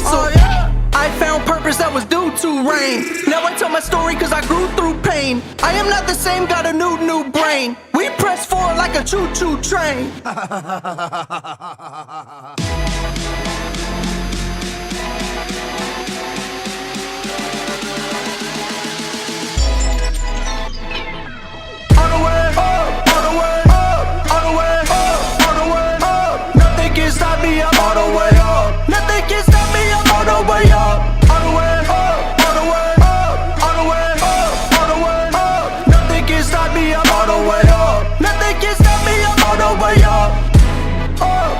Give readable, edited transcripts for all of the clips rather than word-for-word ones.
diesel. I found purpose that was due to rain. Now I tell my story cause I grew through pain. I am not the same, got a new brain. We press forward like a choo-choo train. Nothing can stop me, I'm all the way up. Nothing can stop me, I'm all the way up. All the way up, all the way up, all the way up, all the way up. Nothing can stop me, I'm all the way up. Nothing can stop me, I'm all the way up. Up,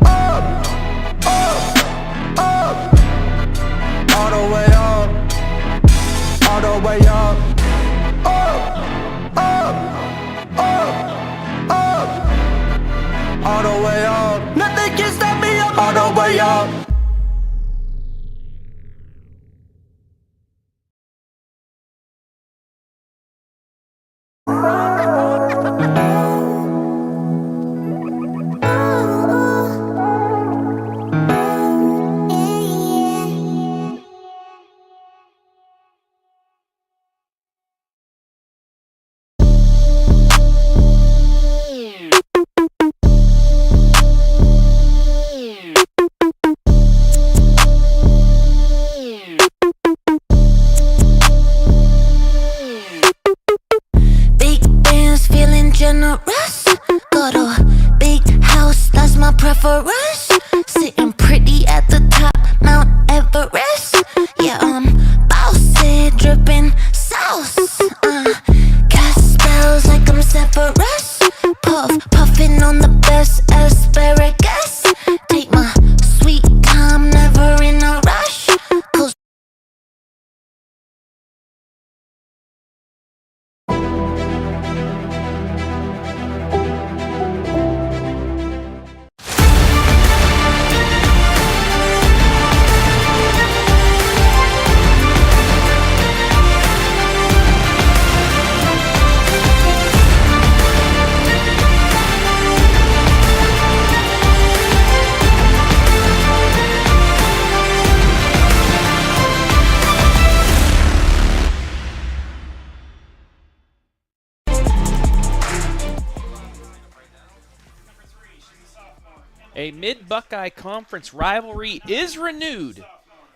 up, up, up. All the way up, all the way up. Up, up, up, up. All the way up. Nothing can stop me, I'm all the way up. Generous, got a big house, that's my preference. Sitting pretty at the top, Mount Everest. Yeah, bossy, dripping sauce. Cast spells like I'm Severus. Puffing on the best asparagus. Take my sweet time, never in a rush. Cause a mid-Buckeye Conference rivalry is renewed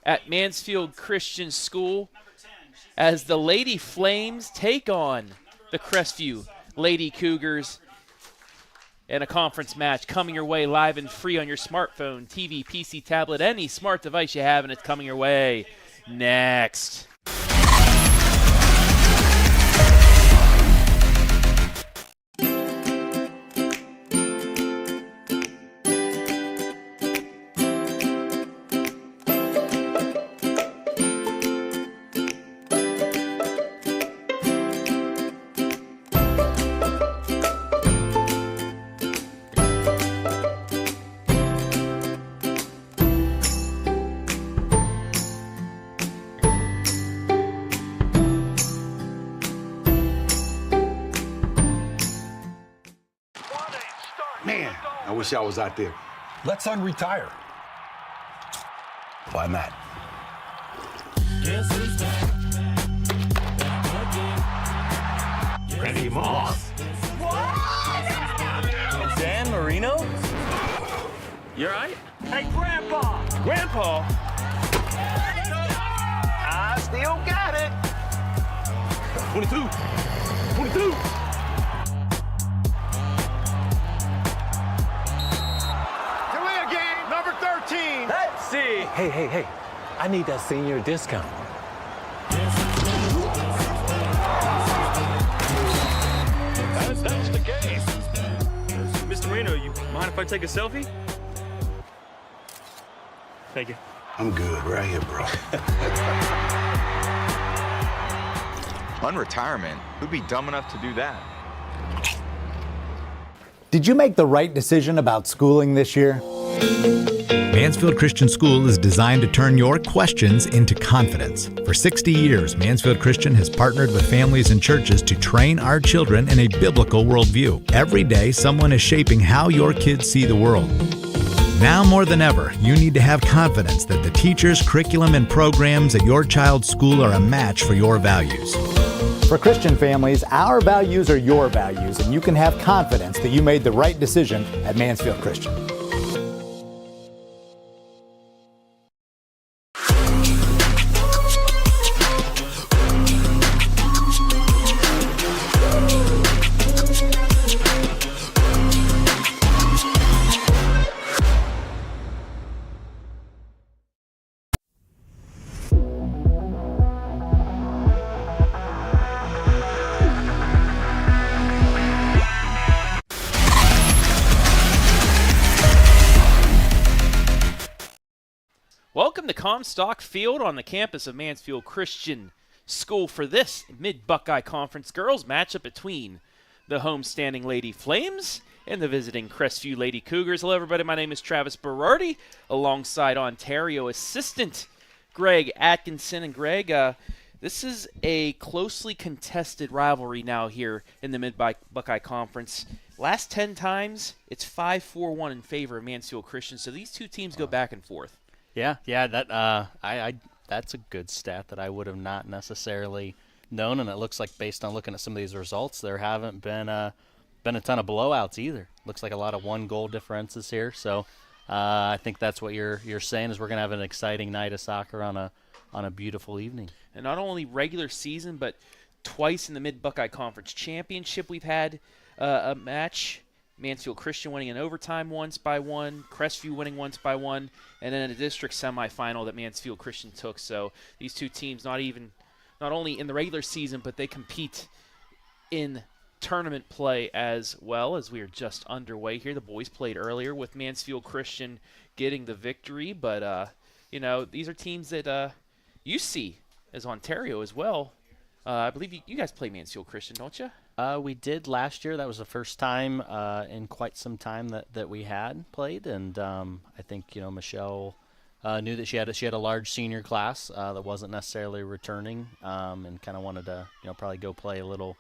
at Mansfield Christian School as the Lady Flames take on the Crestview Lady Cougars in a conference match coming your way live and free on your smartphone, TV, PC, tablet, any smart device you have, and it's coming your way next. Man, I wish I was out there. Let's unretire. Why not? Randy Moss. Dan Marino? You alright? Hey, Grandpa! Grandpa? I still got it. 22. 22. Career game number 13. Let's see. Hey. I need that senior discount. That's the case. Mr. Marino, you mind if I take a selfie? Thank you. I'm good right here, bro. Unretirement? Who'd be dumb enough to do that? Did you make the right decision about schooling this year? Mansfield Christian School is designed to turn your questions into confidence. For 60 years, Mansfield Christian has partnered with families and churches to train our children in a biblical worldview. Every day, someone is shaping how your kids see the world. Now more than ever, you need to have confidence that the teachers, curriculum, and programs at your child's school are a match for your values. For Christian families, our values are your values, and you can have confidence that you made the right decision at Mansfield Christian. Welcome to Comstock Field on the campus of Mansfield Christian School for this Mid-Buckeye Conference girls matchup between the homestanding Lady Flames and the visiting Crestview Lady Cougars. Hello, everybody. My name is Travis Berardi, alongside Ontario assistant Greg Atkinson. And Greg, this is a closely contested rivalry now here in the Mid-Buckeye Conference. Last 10 times, it's 5-4-1 in favor of Mansfield Christian. So these two teams go back and forth. Yeah, that's a good stat that I would have not necessarily known, and it looks like based on looking at some of these results, there haven't been a ton of blowouts either. Looks like a lot of one-goal differences here. So I think that's what you're saying is we're gonna have an exciting night of soccer on a beautiful evening. And not only regular season, but twice in the Mid-Buckeye Conference Championship we've had a match. Mansfield Christian winning in overtime once by one, Crestview winning once by one, and then a district semifinal that Mansfield Christian took. So these two teams not only in the regular season, but they compete in tournament play as well, as we are just underway here. The boys played earlier with Mansfield Christian getting the victory, but these are teams that you see as Ontario as well. I believe you guys play Mansfield Christian, don't you? We did last year. That was the first time in quite some time that we had played, and I think Michelle knew that she had a large senior class that wasn't necessarily returning, and kind of wanted to probably go play a little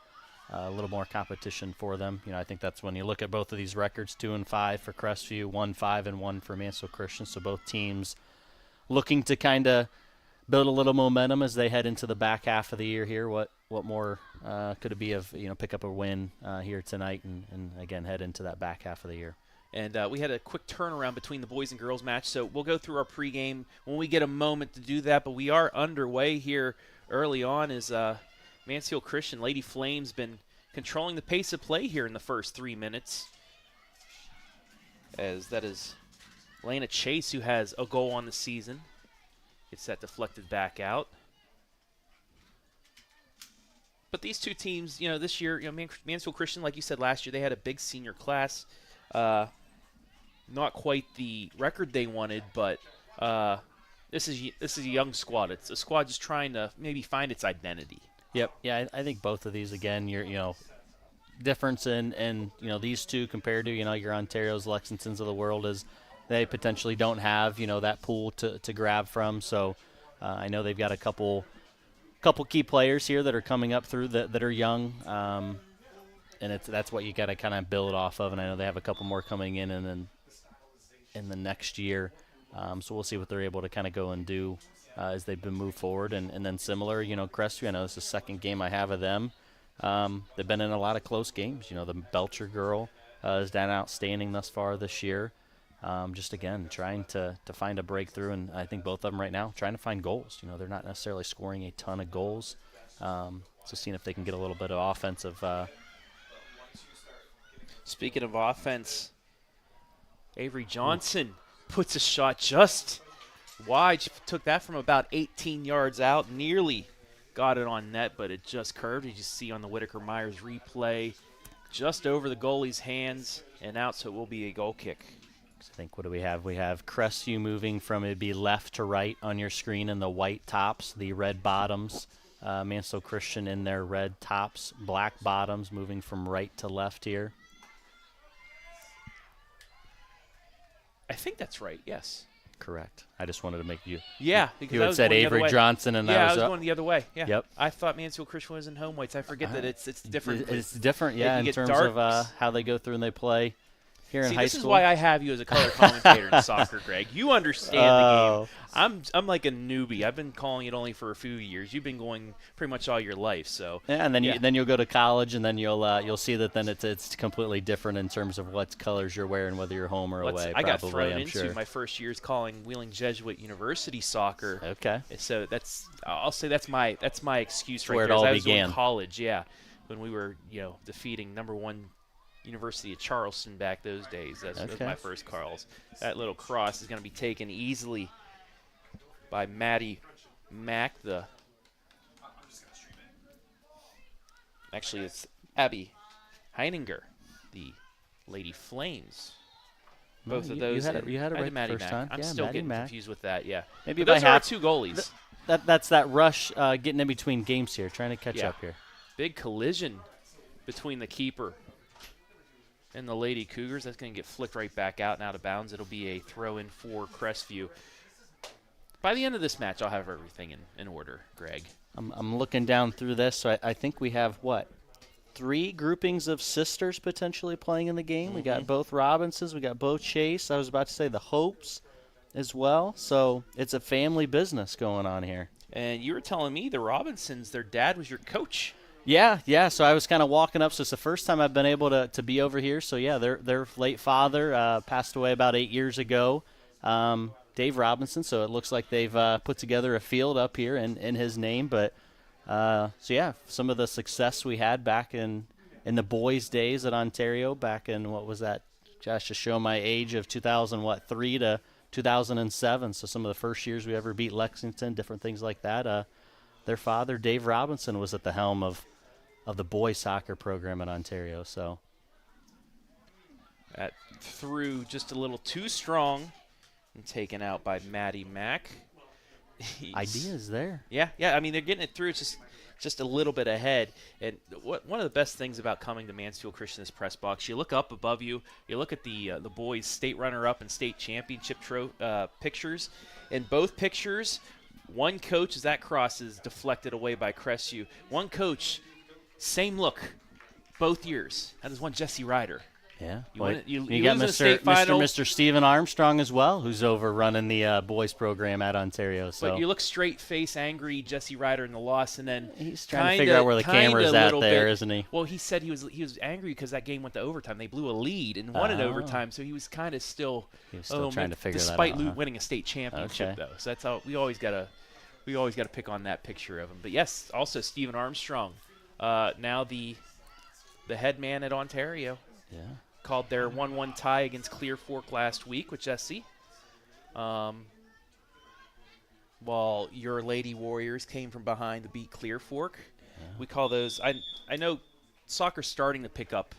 more competition for them. I think that's when you look at both of these records: 2-5 for Crestview, 1-5-1 for Mansfield Christian. So both teams looking to kind of build a little momentum as they head into the back half of the year here. What more could it be of pick up a win here tonight and again head into that back half of the year. And we had a quick turnaround between the boys and girls match, so we'll go through our pregame when we get a moment to do that. But we are underway here early on as Mansfield Christian Lady Flames been controlling the pace of play here in the first 3 minutes. As that is Lana Chase, who has a goal on the season. Gets that deflected back out. But these two teams, this year, Mansfield Christian, like you said last year, they had a big senior class. Not quite the record they wanted, but this is a young squad. It's a squad just trying to maybe find its identity. Yep. Yeah, I think both of these again, difference in these two compared to your Ontario's, Lexingtons of the world is they potentially don't have that pool to grab from. So I know they've got a couple key players here that are coming up through that are young, and that's what you got to kind of build off of. And I know they have a couple more coming in and then in the next year. So we'll see what they're able to kind of go and do as they've been moved forward. And then similar, Crestview, I know this is the second game I have of them. They've been in a lot of close games. The Belcher girl has done outstanding thus far this year. Just again trying to find a breakthrough, and I think both of them right now trying to find goals. They're not necessarily scoring a ton of goals, so seeing if they can get a little bit of offensive. Speaking of offense, Avery Johnson puts a shot just wide. She took that from about 18 yards out, nearly got it on net, but it just curved. As you see on the Whitaker Myers replay, just over the goalie's hands and out, so it will be a goal kick. I think, what do we have? We have Crestview moving from, it'd be left to right on your screen in the white tops, the red bottoms. Mansfield Christian in their red tops, black bottoms, moving from right to left here. I think that's right, yes. Correct. I just wanted to make you. Yeah, because you had said Avery Johnson, and I was was going the other way. Yeah. Yep. I thought Mansfield Christian was in home whites. I forget that it's different. It's different, yeah, in terms of how they go through and they play. here in See, high this school. is why I have you as a color commentator in soccer, Greg. You understand the game. I'm like a newbie. I've been calling it only for a few years. You've been going pretty much all your life. So yeah, and then you'll go to college, and then you'll see that then it's completely different in terms of what colors you're wearing, whether you're home or away. I got probably, thrown I'm into sure. my first years calling Wheeling Jesuit University soccer. Okay. So I'll say that's my excuse right where it there. all I was began. in college, yeah, when we were defeating #1 University of Charleston back those days. That was my first calls. That little cross is going to be taken easily by Maddie Mack. Actually, it's Abby Heininger, the Lady Flames. Both of those. You had it right Maddie the first Mack. time. I'm Yeah, still Maddie getting Mack. confused with that. Yeah. Maybe but by those are our half. 2 goalies. That's that rush getting in between games here, trying to catch up here. Big collision between the keeper and the Lady Cougars. That's going to get flicked right back out and out of bounds. It'll be a throw-in for Crestview. By the end of this match, I'll have everything in order, Greg. I'm looking down through this, so I think we have, 3 groupings of sisters potentially playing in the game. We got both Robinsons. We got both Chase. I was about to say the Hopes as well. So it's a family business going on here. And you were telling me the Robinsons, their dad was your coach. Yeah. So I was kind of walking up. So it's the first time I've been able to be over here. So, yeah, their late father passed away about 8 years ago, Dave Robinson. So it looks like they've put together a field up here in his name. But, some of the success we had back in the boys' days at Ontario back in, what was that, Josh, to show my age, of 2003 to 2007. So some of the first years we ever beat Lexington, different things like that. Their father, Dave Robinson, was at the helm of the boys soccer program in Ontario. So That threw just a little too strong and taken out by Maddie Mack. ideas there. Yeah. I mean, they're getting it through. It's just a little bit ahead. And one of the best things about coming to Mansfield Christian is press box. You look up above you. You look at the boys' state runner-up and state championship pictures. In both pictures, one coach, as that cross is deflected away by Crestview. One coach, same look, both years. That is one Jesse Ryder. Yeah. You got lose in the state final. Mr. Stephen Armstrong as well, who's over running the boys program at Ontario. So But you look straight-face angry Jesse Ryder in the loss, and then he's trying to figure out where the camera's at there, isn't he? Well, he said he was angry because that game went to overtime. They blew a lead and won in overtime, so he was kind of still trying to figure that out. Despite winning a state championship, though. So that's how we always gotta pick on that picture of him. But yes, also Stephen Armstrong, now the head man at Ontario. Yeah. Called their 1-1 tie against Clear Fork last week with Jesse. While your Lady Warriors came from behind to beat Clear Fork. Yeah. We call those – I know soccer's starting to pick up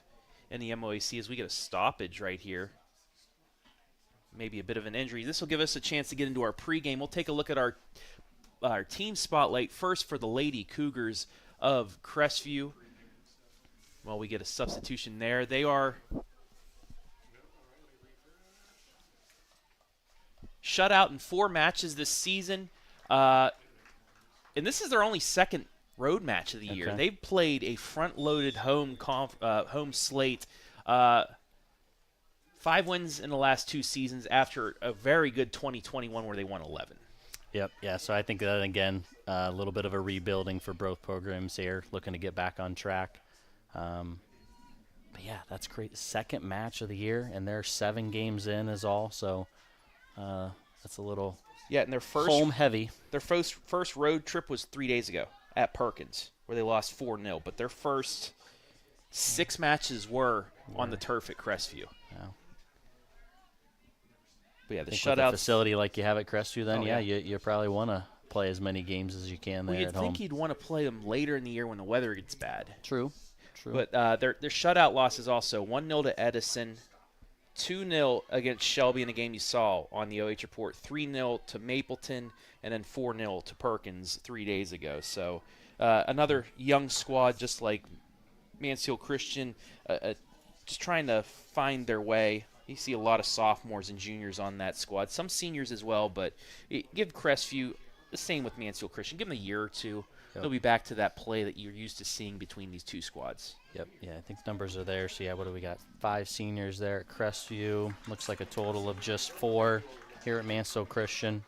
in the MOAC as we get a stoppage right here. Maybe a bit of an injury. This will give us a chance to get into our pregame. We'll take a look at our team spotlight first for the Lady Cougars of Crestview. Well, we get a substitution there. They are shut out in 4 matches this season. And this is their only second road match of the year. They've played a front-loaded home slate. 5 wins in the last 2 seasons after a very good 2021 where they won 11. Yep. Yeah, so I think that, again, a little bit of a rebuilding for both programs here, looking to get back on track. But yeah, that's great. Second match of the year, and they're 7 games in is all. So that's a little and their first home heavy. Their first road trip was 3 days ago at Perkins, where they lost 4-0. But their first 6 matches were on the turf at Crestview. Wow. But yeah, the shutouts. shutout Facility like you have at Crestview, then you probably want to play as many games as you can there at home. You'd think you'd want to play them later in the year when the weather gets bad. True. But their shutout losses also 1-0 to Edison, 2-0 against Shelby in a game you saw on the OH report, 3-0 to Mapleton, and then 4-0 to Perkins 3 days ago. So another young squad, just like Mansfield Christian, just trying to find their way. You see a lot of sophomores and juniors on that squad, some seniors as well, but give Crestview the same with Mansfield Christian. Give them a year or two. They'll be back to that play that you're used to seeing between these two squads. Yep, yeah, I think numbers are there. So, yeah, what do we got? 5 seniors there at Crestview. Looks like a total of just 4 here at Mansfield Christian.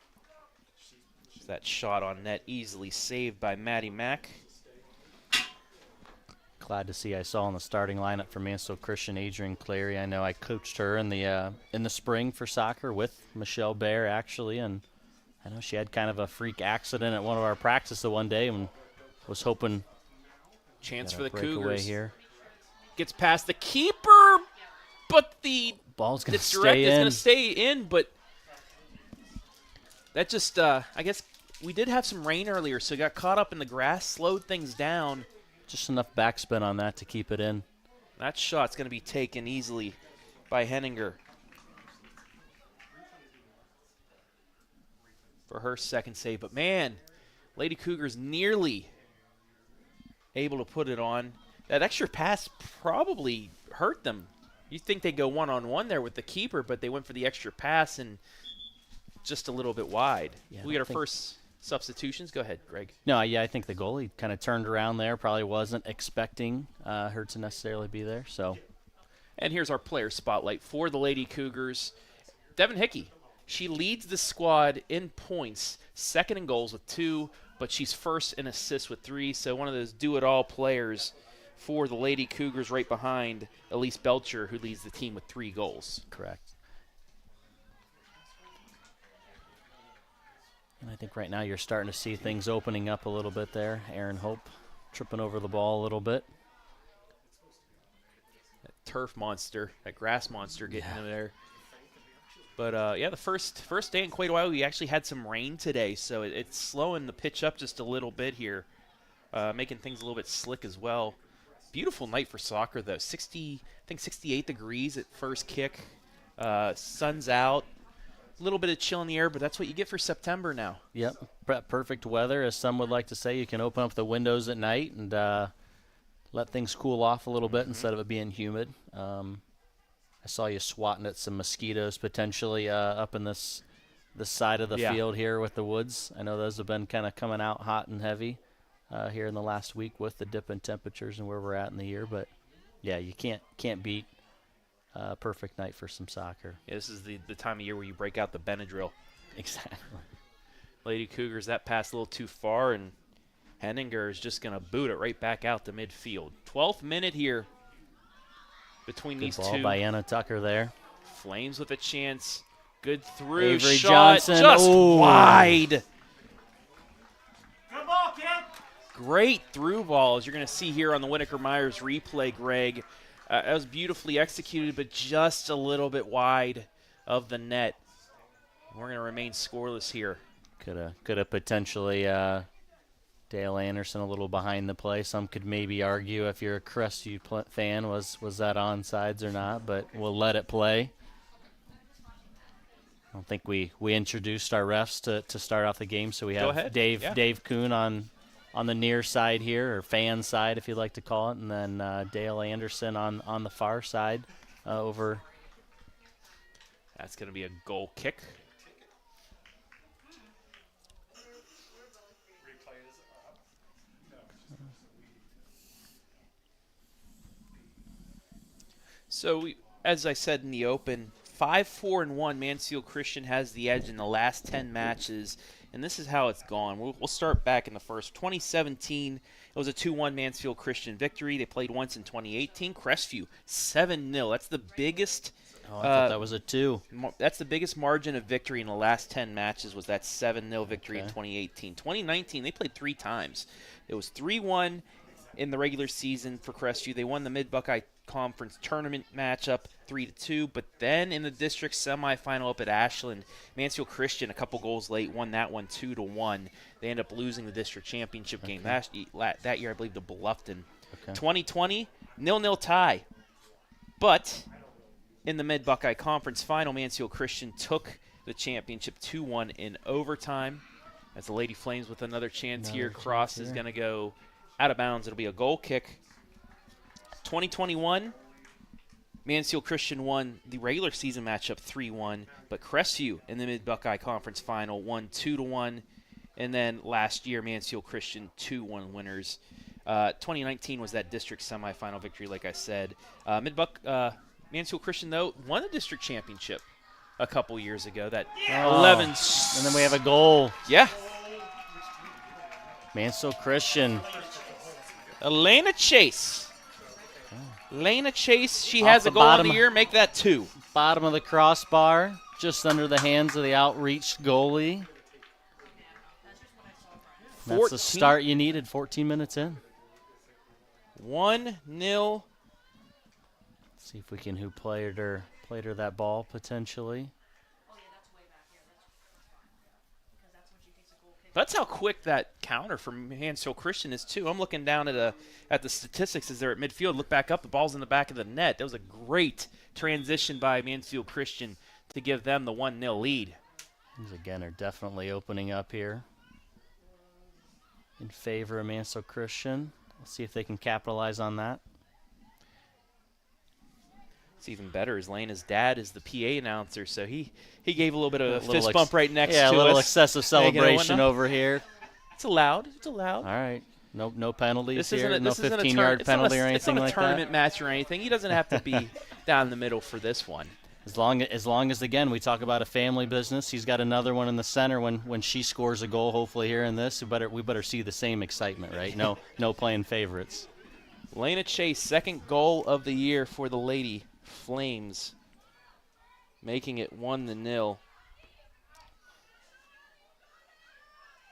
That shot on net easily saved by Maddie Mack. Glad to see I saw in the starting lineup for Mansfield Christian Adrian Clary. I know I coached her in the spring for soccer with Michelle Bear, actually, and I know she had kind of a freak accident at one of our practices the one day and was hoping chance for the breakaway Cougars here. Gets past the keeper, but the ball's going to stay stay in. It's going to stay in, but that just I guess we did have some rain earlier, so it got caught up in the grass, slowed things down. Just enough backspin on that to keep it in. That shot's going to be taken easily by Henninger for her second save. But, man, Lady Cougars nearly able to put it on. That extra pass probably hurt them. You'd think they'd go one-on-one there with the keeper, but they went for the extra pass and just a little bit wide. Yeah, we got our first substitutions. Go ahead, Greg. No, yeah, I think the goalie kind of turned around there. Probably wasn't expecting her to necessarily be there. So, and here's our player spotlight for the Lady Cougars. Devin Hickey. She leads the squad in points, second in goals with 2, but she's first in assists with 3. So one of those do-it-all players for the Lady Cougars, right behind Elise Belcher, who leads the team with 3 goals. Correct. And I think right now you're starting to see things opening up a little bit there. Aaron Hope tripping over the ball a little bit. That turf monster, that grass monster getting in there. But, yeah, the first day in quite a while, we actually had some rain today, so it's slowing the pitch up just a little bit here, making things a little bit slick as well. Beautiful night for soccer, though. 68 degrees at first kick. Sun's out. A little bit of chill in the air, but that's what you get for September now. Yep, perfect weather, as some would like to say. You can open up the windows at night and let things cool off a little bit instead of it being humid. I saw you swatting at some mosquitoes potentially up in this side of the field here with the woods. I know those have been kind of coming out hot and heavy here in the last week with the dip in temperatures and where we're at in the year. But, yeah, you can't beat perfect night for some soccer. Yeah, this is the time of year where you break out the Benadryl. Exactly. Lady Cougars, that pass a little too far, and Henninger is just going to boot it right back out to midfield. 12th minute here between these ball two. By Anna Tucker there. Flames with a chance. Good through. Avery shot Johnson. just wide. Good ball, kid. Great through ball, as you're going to see here on the Whitaker Myers replay, Greg. That was beautifully executed, but just a little bit wide of the net. We're going to remain scoreless here. Could have potentially Dale Anderson a little behind the play. Some could maybe argue if you're a Crestview fan, was that onside or not, but we'll let it play. I don't think we introduced our refs to start off the game, so we have Dave Kuhn on the near side here, or fan side if you'd like to call it, and then Dale Anderson on the far side over. That's going to be a goal kick. So, as I said in the open, 5-4-1, Mansfield Christian has the edge in the last 10 matches, and this is how it's gone. We'll start back in the first. 2017, it was a 2-1 Mansfield Christian victory. They played once in 2018. Crestview, 7-0. That's the biggest. I thought that was a 2. That's the biggest margin of victory in the last 10 matches, was that 7-0 victory in 2018. 2019, they played 3 times. It was 3-1 in the regular season for Crestview. They won the Mid-Buckeye Conference tournament matchup 3-2, but then in the district semifinal up at Ashland, Mansfield Christian, a couple goals late, won that one 2-1. They end up losing the district championship game that year, I believe, to Bluffton. 2020, 0-0 tie. But in the Mid-Buckeye Conference final, Mansfield Christian took the championship 2-1 in overtime. As the Lady Flames with another chance here. Cross is going to go out of bounds. It'll be a goal kick. 2021, Mansfield Christian won the regular season matchup 3-1, but Crestview in the Mid-Buckeye Conference final won 2-1, and then last year Mansfield Christian 2-1 winners. 2019 was that district semifinal victory, like I said. Mansfield Christian, though, won the district championship a couple years ago. That 11. And then we have a goal. Yeah. Mansfield Christian. Elena Chase. Elena Chase, she Off has the a goal of the bottom. year. Make that 2. Bottom of the crossbar, just under the hands of the outreach goalie. That's the start you needed 14 minutes in. 1-0. See if we can who played her that ball potentially. That's how quick that counter from Mansfield Christian is, too. I'm looking down at the statistics as they're at midfield. Look back up. The ball's in the back of the net. That was a great transition by Mansfield Christian to give them the 1-0 lead. These, again, are definitely opening up here in favor of Mansfield Christian. Let's see if they can capitalize on that. It's even better. Lena's dad is the PA announcer, so he gave a little bit of a fist ex- bump right next to us. Yeah, a little excessive Making it celebration 1-0. over here. It's allowed. It's allowed. All right. No penalties This here. isn't a, No this isn't a 15-yard penalty or anything It's not a like tournament that. match or anything. He doesn't have to be down the middle for this one. As long as again we talk about a family business, he's got another one in the center. When she scores a goal, hopefully here in this, we better see the same excitement, right? No playing favorites. Lena Chase, second goal of the year for the Lady Flames, making it 1-0.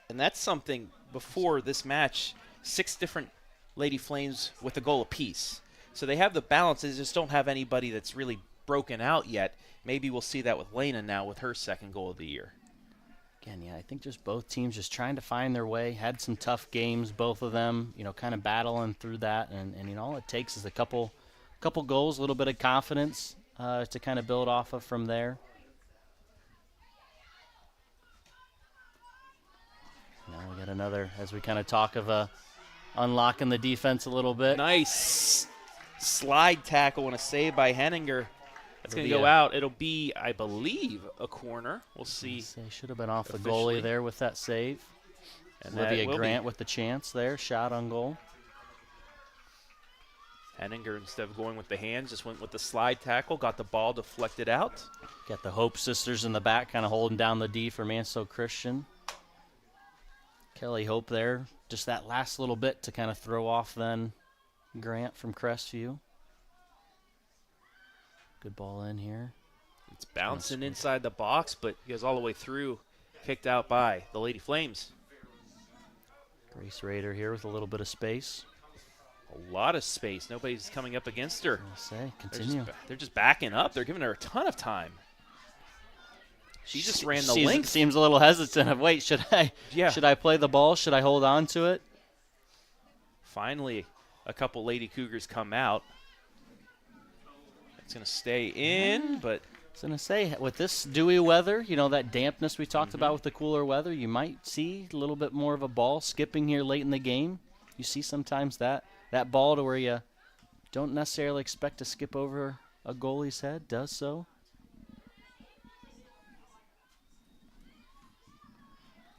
And that's something before this match, 6 different Lady Flames with a goal apiece. So they have the balance. They just don't have anybody that's really broken out yet. Maybe we'll see that with Lena now with her second goal of the year. Again, yeah, I think just both teams just trying to find their way. Had some tough games, both of them, kind of battling through that. And all it takes is a couple goals, a little bit of confidence to kind of build off of from there. Now we got another, as we kind of talk of unlocking the defense a little bit. Nice slide tackle and a save by Henninger. That's going to go out. It'll be, I believe, a corner. We'll see. Should have been off officially. the goalie there with that save. And Olivia that will Grant be. with the chance there, shot on goal. Henninger, instead of going with the hands, just went with the slide tackle, got the ball deflected out. Got the Hope sisters in the back kind of holding down the D for Mansfield Christian. Kelly Hope there, just that last little bit to kind of throw off then Grant from Crestview. Good ball in here. It's bouncing inside the box, but goes all the way through, kicked out by the Lady Flames. Grace Rader here with a little bit of space. A lot of space. Nobody's coming up against her. Continue. They're just backing up. They're giving her a ton of time. She just ran the length. Seems a little hesitant of, wait, should I play the ball? Should I hold on to it? Finally, a couple Lady Cougars come out. It's going to stay in, but I was going to say, with this dewy weather, that dampness we talked about with the cooler weather, you might see a little bit more of a ball skipping here late in the game. You see sometimes that ball to where you don't necessarily expect to skip over a goalie's head, does so.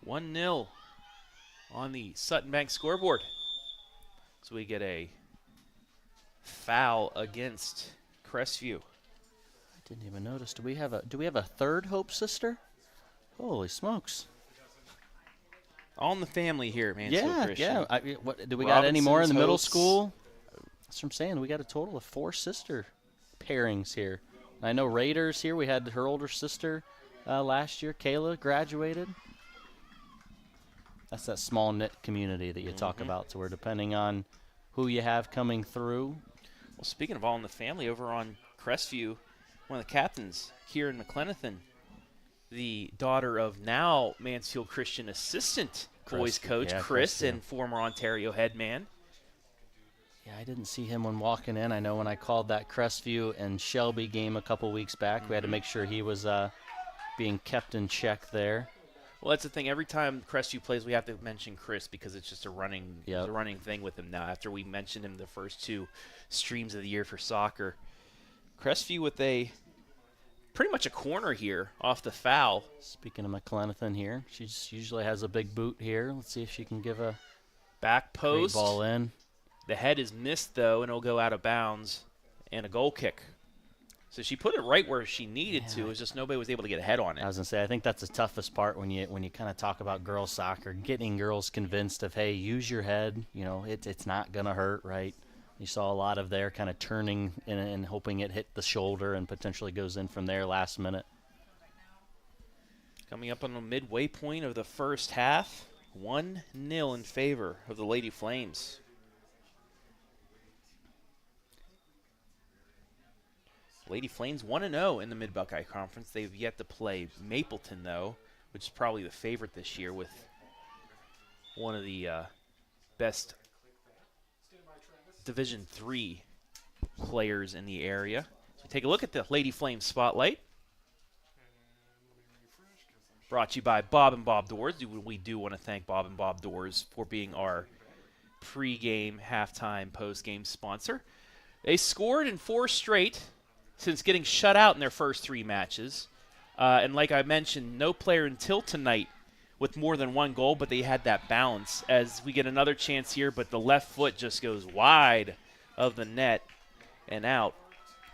1-0 on the Sutton Bank scoreboard. So we get a foul against Crestview. I didn't even notice. Do we have a third Hope sister? Holy smokes! All in the family here, Mansfield Christian. Yeah. Do we got any more in the middle Robinson's, school? That's what I'm saying. We got a total of 4 sister pairings here. I know Raiders here. We had her older sister last year. Kayla graduated. That's that small knit community that you talk about. So we're depending on who you have coming through. Well, speaking of all in the family, over on Crestview, one of the captains, Kieran McLenathan, the daughter of now Mansfield Christian assistant boys coach Chris and former Ontario head man. Yeah, I didn't see him when walking in. I know when I called that Crestview and Shelby game a couple weeks back, we had to make sure he was being kept in check there. Well, that's the thing. Every time Crestview plays, we have to mention Chris because it's just a running thing with him now. After we mentioned him the first 2 streams of the year for soccer, Crestview with pretty much a corner here off the foul. Speaking of McLenathan here, she usually has a big boot here. Let's see if she can give a back post ball in. The head is missed, though, and it'll go out of bounds and a goal kick. So she put it right where she needed to. It was just nobody was able to get a head on it. I was going to say, I think that's the toughest part when you kind of talk about girls soccer, getting girls convinced of, hey, use your head. You know, it's not going to hurt, right? You saw a lot of their kind of turning and hoping it hit the shoulder and potentially goes in from there last minute. Coming up on the midway point of the first half, 1-0 in favor of the Lady Flames. Lady Flames 1-0 in the Mid-Buckeye Conference. They've yet to play Mapleton, though, which is probably the favorite this year with one of the best Division III players in the area. So take a look at the Lady Flames Spotlight. Brought to you by Bob and Bob Doors. We do want to thank Bob and Bob Doors for being our pregame, halftime, postgame sponsor. They scored in 4 straight since getting shut out in their first 3 matches. And like I mentioned, no player until tonight with more than 1 goal, but they had that balance as we get another chance here, but the left foot just goes wide of the net and out.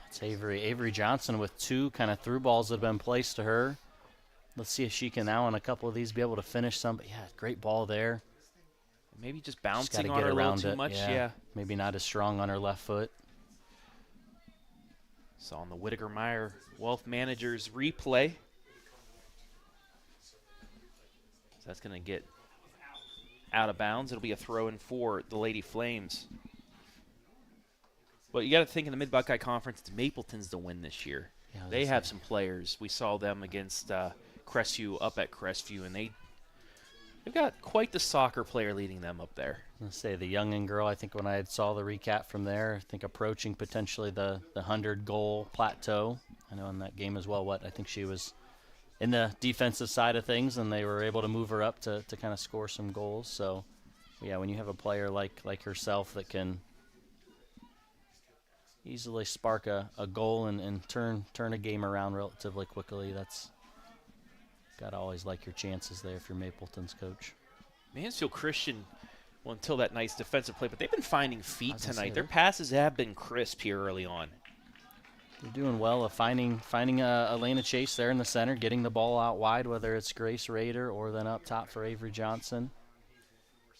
It's Avery Johnson with 2 kind of through balls that have been placed to her. Let's see if she can now on a couple of these be able to finish some. But yeah, great ball there. Maybe just bouncing Just on her a little around too it. much. Yeah. Maybe not as strong on her left foot. So on the Whitaker Meyer Wealth Managers replay. So that's going to get out of bounds. It'll be a throw-in for the Lady Flames. But you got to think in the Mid-Buckeye Conference, it's Mapleton's the win this year. Yeah, they have some players. We saw them against Crestview up at Crestview, and they've got quite the soccer player leading them up there. I was gonna say the Youngin girl, I think when I saw the recap from there, I think approaching potentially the 100-goal plateau. I know in that game as well, I think she was in the defensive side of things, and they were able to move her up to kind of score some goals. So, yeah, when you have a player like herself that can easily spark a goal and turn a game around relatively quickly, that's got to always like your chances there if you're Mapleton's coach. Mansfield Christian, well, until that nice defensive play, but they've been finding feet tonight. Their passes have been crisp here early on. They're doing well of finding a lane of chase there in the center, getting the ball out wide, whether it's Grace Rader or then up top for Avery Johnson.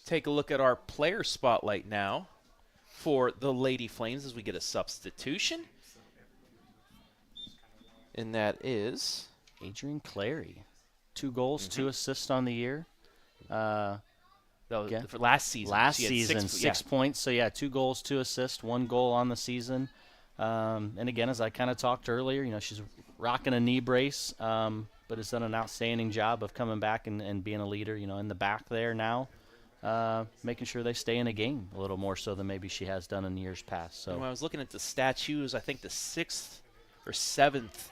Take a look at our player spotlight now for the Lady Flames as we get a substitution. And that is Adrian Clary. 2 goals, 2 assists on the year. for last season. Last season, 6 points. So, yeah, 2 goals, 2 assists, 1 goal on the season. And, again, as I kind of talked earlier, she's rocking a knee brace, but has done an outstanding job of coming back and being a leader, in the back there now, making sure they stay in a game a little more so than maybe she has done in years past. So when I was looking at the stats, she was, I think, the 6th or 7th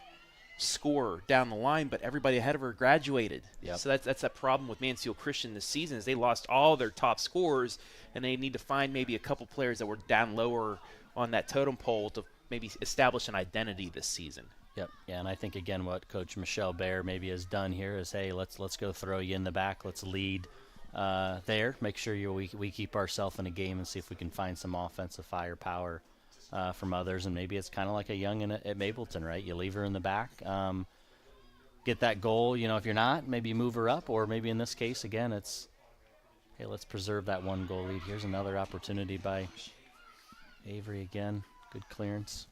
scorer down the line, but everybody ahead of her graduated. Yep. So that's that problem with Mansfield Christian this season is they lost all their top scorers, and they need to find maybe a couple players that were down lower on that totem pole to maybe establish an identity this season. Yep. Yeah, and I think, again, what Coach Michelle Baer maybe has done here is, hey, let's go throw you in the back. Let's lead there. Make sure we keep ourselves in a game and see if we can find some offensive firepower from others. And maybe it's kind of like a young at Mapleton, right? You leave her in the back, get that goal. If you're not, maybe you move her up. Or maybe in this case, again, it's, hey, let's preserve that 1-goal lead. Here's another opportunity by Avery again. Good clearance.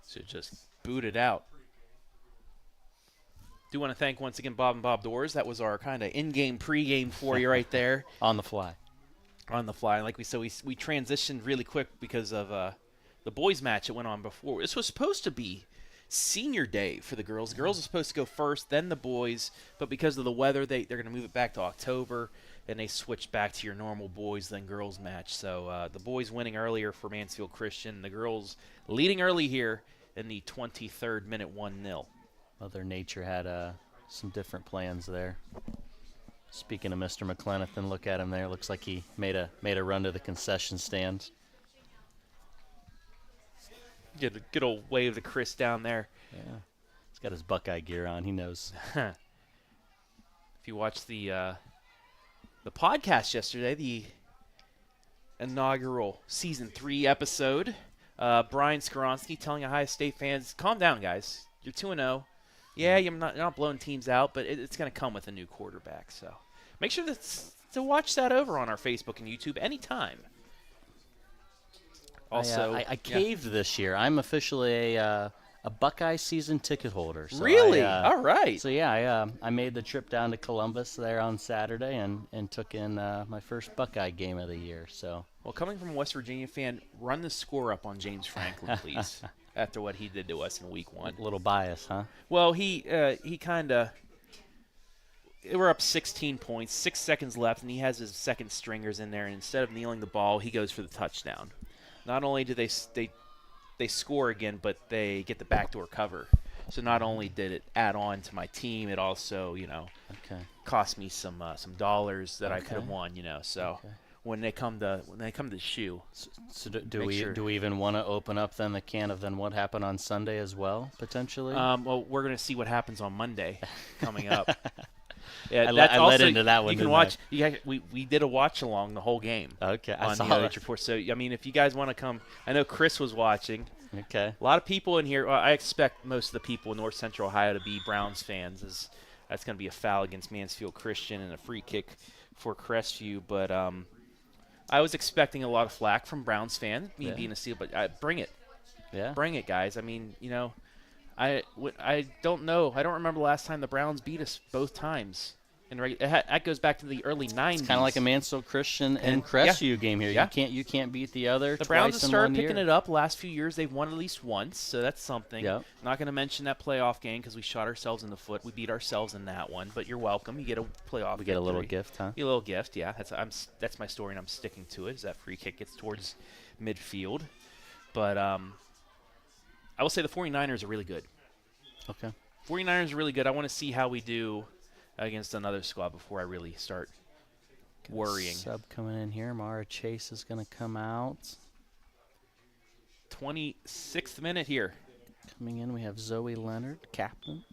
So just boot it out. Do want to thank once again Bob and Bob Doors. That was our kind of in-game, pre-game for you right there. On the fly. On the fly. Like we said, we transitioned really quick because of the boys' match that went on before. This was supposed to be senior day for the girls. The girls are supposed to go first, then the boys. But because of the weather, they're going to move it back to October, and they switched back to your normal boys then girls match. So the boys winning earlier for Mansfield Christian. The girls leading early here in the 23rd minute, 1-0. Mother Nature had some different plans there. Speaking of Mr. McClenathan, look at him there. Looks like he made a run to the concession stand. Get a good old wave to Chris down there. Yeah, he's got his Buckeye gear on. He knows. If you watched the podcast yesterday, the inaugural Season 3 episode. Brian Skoronsky telling Ohio State fans, calm down, guys. You're 2-0. Yeah, you're not blowing teams out, but it's going to come with a new quarterback. So make sure to watch that over on our Facebook and YouTube anytime. Also, I caved this year. I'm officially a Buckeye season ticket holder. So really? All right. So yeah, I made the trip down to Columbus there on Saturday and took in my first Buckeye game of the year. So well, coming from a West Virginia fan, run the score up on James Franklin, please. After what he did to us in Week 1. A little bias, huh? Well, he kind of. We're up 16 points, 6 seconds left, and he has his second stringers in there. And instead of kneeling the ball, he goes for the touchdown. Not only do they score again, but they get the backdoor cover. So not only did it add on to my team, it also cost me some dollars that I could have won. So when they come to shoe. So do we even want to open up then the can of then what happened on Sunday as well potentially? Well, we're gonna see what happens on Monday coming up. Yeah, I led into that one. You can watch. We did a watch along the whole game. Okay, I on saw the that. OH Report. So I mean, if you guys want to come, I know Chris was watching. Okay. A lot of people in here. I expect most of the people in North Central Ohio to be Browns fans. That's going to be a foul against Mansfield Christian and a free kick for Crestview. But I was expecting a lot of flack from Browns fans, me being a Steel. But bring it. Yeah. Bring it, guys. I mean, I don't know. I don't remember the last time the Browns beat us both times. That goes back to the early 90s. It's kind of like a Mansfield Christian and Crestview game here. Yeah. You can't beat the other. The Browns have started picking year. it up. The last few years, they've won at least once, so that's something. Yep. Not going to mention that playoff game because we shot ourselves in the foot. We beat ourselves in that one, but you're welcome. You get a playoff. We get a little gift, huh? A little gift, yeah. That's my story, and I'm sticking to it. Is that free kick gets towards midfield, but I will say the 49ers are really good. Okay. 49ers are really good. I want to see how we do against another squad before I really start worrying. Sub coming in here. Mara Chase is going to come out. 26th minute here. Coming in, we have Zoe Leonard, captain.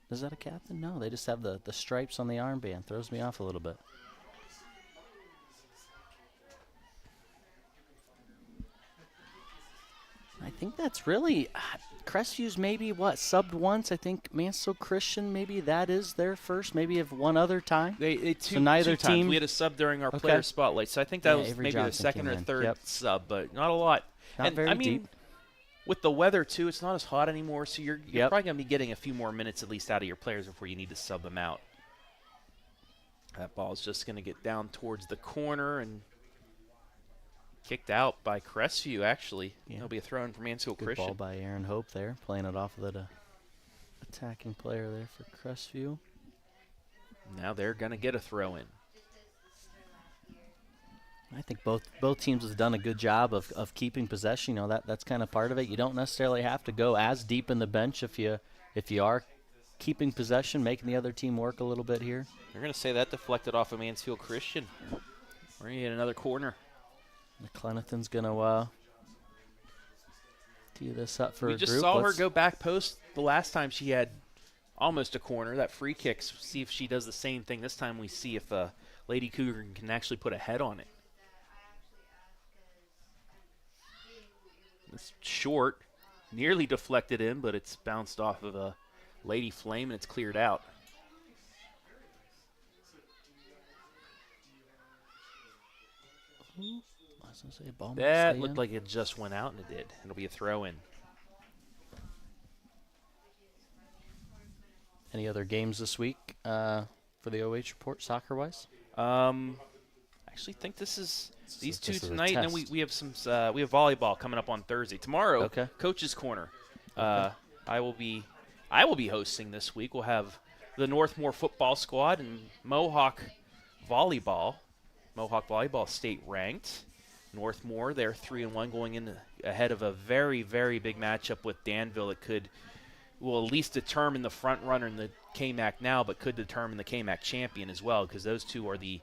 Is that a captain? No, they just have the stripes on the armband. Throws me off a little bit. I think that's really Crestview's maybe subbed once. I think Mansfield Christian maybe that is their first. Maybe of one other time. So neither two times. team. We had a sub during our player spotlight, so I think that was Avery maybe Johnson the second or came in. third sub, but not a lot. Not very deep. With the weather too, it's not as hot anymore, so you're probably going to be getting a few more minutes at least out of your players before you need to sub them out. That ball's just going to get down towards the corner and kicked out by Crestview, actually. It'll be a throw-in for Mansfield Good Christian. ball by Aaron Hope there, playing it off of the attacking player there for Crestview. Now they're going to get a throw-in. I think both teams have done a good job of keeping possession. That's kind of part of it. You don't necessarily have to go as deep in the bench if you are keeping possession, making the other team work a little bit here. They're going to say that deflected off of Mansfield Christian. We're going to get another corner. McClenathan's going to tee this up for a group. We just saw her go back post the last time she had almost a corner. That free kick, see if she does the same thing. This time we see if Lady Cougar can actually put a head on it. It's short, nearly deflected in, but it's bounced off of a Lady Flame and it's cleared out. That looked like it just went out, and it did. It'll be a throw-in. Any other games this week for the OH report, soccer-wise? I actually think this is these two tonight, and then we have some we have volleyball coming up on Thursday. Tomorrow, Coach's Corner. I will be hosting this week. We'll have the Northmore football squad and Mohawk volleyball. Mohawk volleyball state ranked. Northmore, they're 3-1 going in ahead of a very, very big matchup with Danville. It will at least determine the front runner in the KMAC now, but could determine the KMAC champion as well, because those two are the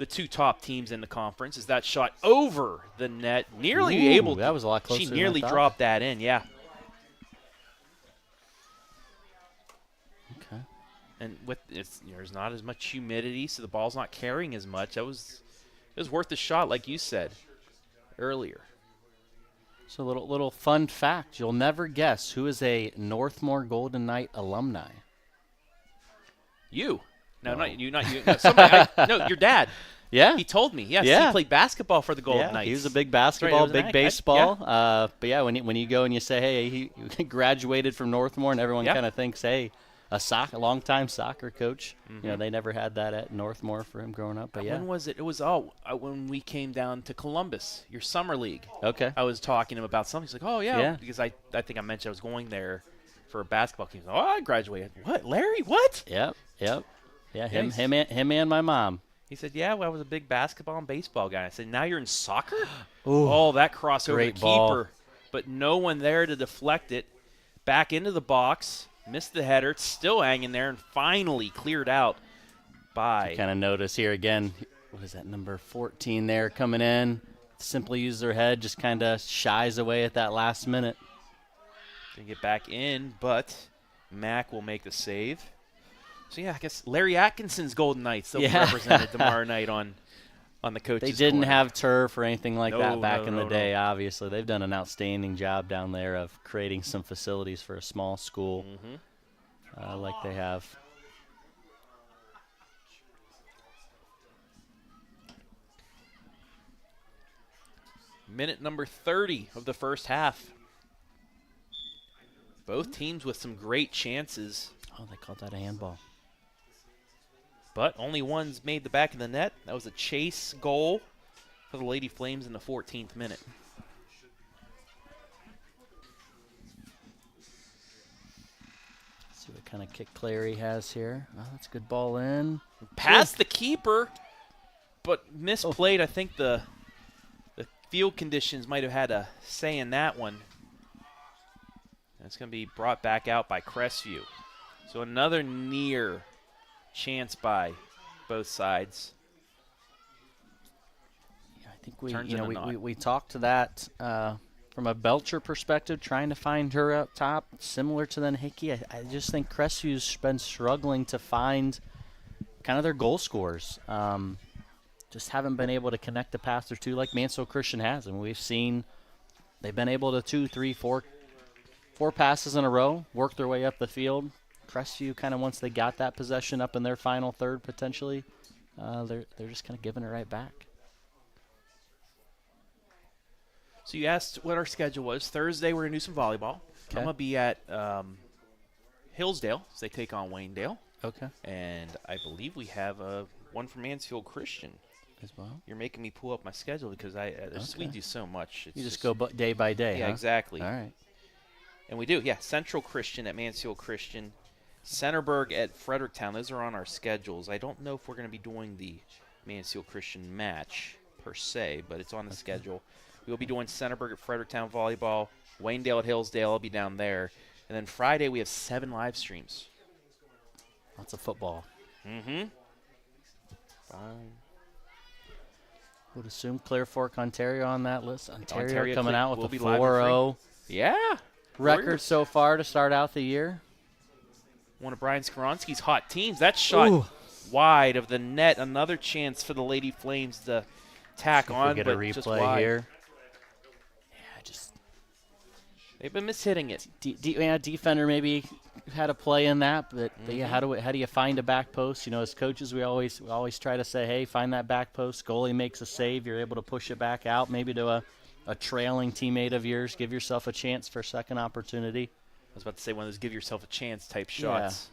two top teams in the conference. Is that shot over the net? Nearly able to. That was a lot closer. She nearly dropped that in, yeah. Okay. And there's not as much humidity, so the ball's not carrying as much. That was was worth the shot, like you said earlier. So a little fun fact. You'll never guess who is a Northmore Golden Knight alumni. You. No, not you. Not you. No, somebody. No, your dad. Yeah. He told me. Yes, Yeah. he played basketball for the Golden Yeah, Knights. he was a big basketball, Sorry, big baseball. But yeah, when you go and you say, hey, he graduated from Northmore, and everyone kind of thinks, hey, a long-time soccer coach. You know, they never had that at Northmore for him growing up. But yeah. When was it? It was when we came down to Columbus, your summer league. Okay. I was talking to him about something. He's like, oh, yeah. Because I think I mentioned I was going there for a basketball game. Oh, I graduated. What? Larry? What? Yep. Yeah, him and my mom. He said, yeah, well, I was a big basketball and baseball guy. I said, now you're in soccer? Ooh, oh, that crossover great to ball. keeper. But no one there to deflect it. Back into the box. Missed the header. It's still hanging there and finally cleared out by. Kind of notice here again, what is that, number 14 there coming in? Simply use their head, just kind of shies away at that last minute. Gonna get back in, but Mack will make the save. So, yeah, I guess Larry Atkinson's Golden Knights will be represented tomorrow night on the coaches' They didn't corner. have turf or anything like that back in the no. day, obviously. They've done an outstanding job down there of creating some facilities for a small school like they have. Minute number 30 of the first half. Both teams with some great chances. Oh, they called that a handball. But only one's made the back of the net. That was a chase goal for the Lady Flames in the 14th minute. See what kind of kick player he has here. Oh, that's a good ball in. Past the keeper, but misplayed. I think the field conditions might have had a say in that one. It's going to be brought back out by Crestview. So another near chance by both sides. Yeah, I think we talked to that from a Belcher perspective, trying to find her up top, similar to then Hickey. I just think Crestview's been struggling to find kind of their goal scorers. Just haven't been able to connect the pass or two like Mansfield Christian has. And we've seen they've been able to 2, 3, 4 passes in a row, work their way up the field. Crestview kind of once they got that possession up in their final third potentially, they're just kind of giving it right back. So you asked what our schedule was. Thursday we're going to do some volleyball. Okay. I'm going to be at Hillsdale as they take on Waynedale. Okay. And I believe we have one from Mansfield Christian as well. You're making me pull up my schedule because we do so much. You just go day by day, Yeah, huh? exactly. All right. And we do, yeah. Central Christian at Mansfield Christian. Centerburg at Fredericktown. Those are on our schedules. I don't know if we're going to be doing the Mansfield Christian match per se, but it's on the schedule. We'll be doing Centerburg at Fredericktown volleyball. Waynedale at Hillsdale. I'll be down there. And then Friday we have 7 live streams. Lots of football. Mm-hmm. Would assume Clear Fork, Ontario on that list. Ontario coming Cle- out will with be a live and free. 4-0 Yeah. record Warriors. so far to start out the year. One of Brian Skoronsky's hot teams. That shot wide of the net. Another chance for the Lady Flames to tack on, get but a just replay wide. here. Yeah, just They've been mishitting it. defender maybe had a play in that, but yeah, how do you find a back post? You know, as coaches, we always try to say, hey, find that back post. Goalie makes a save, you're able to push it back out, maybe to a trailing teammate of yours. Give yourself a chance for a second opportunity. I was about to say one of those give yourself a chance type shots.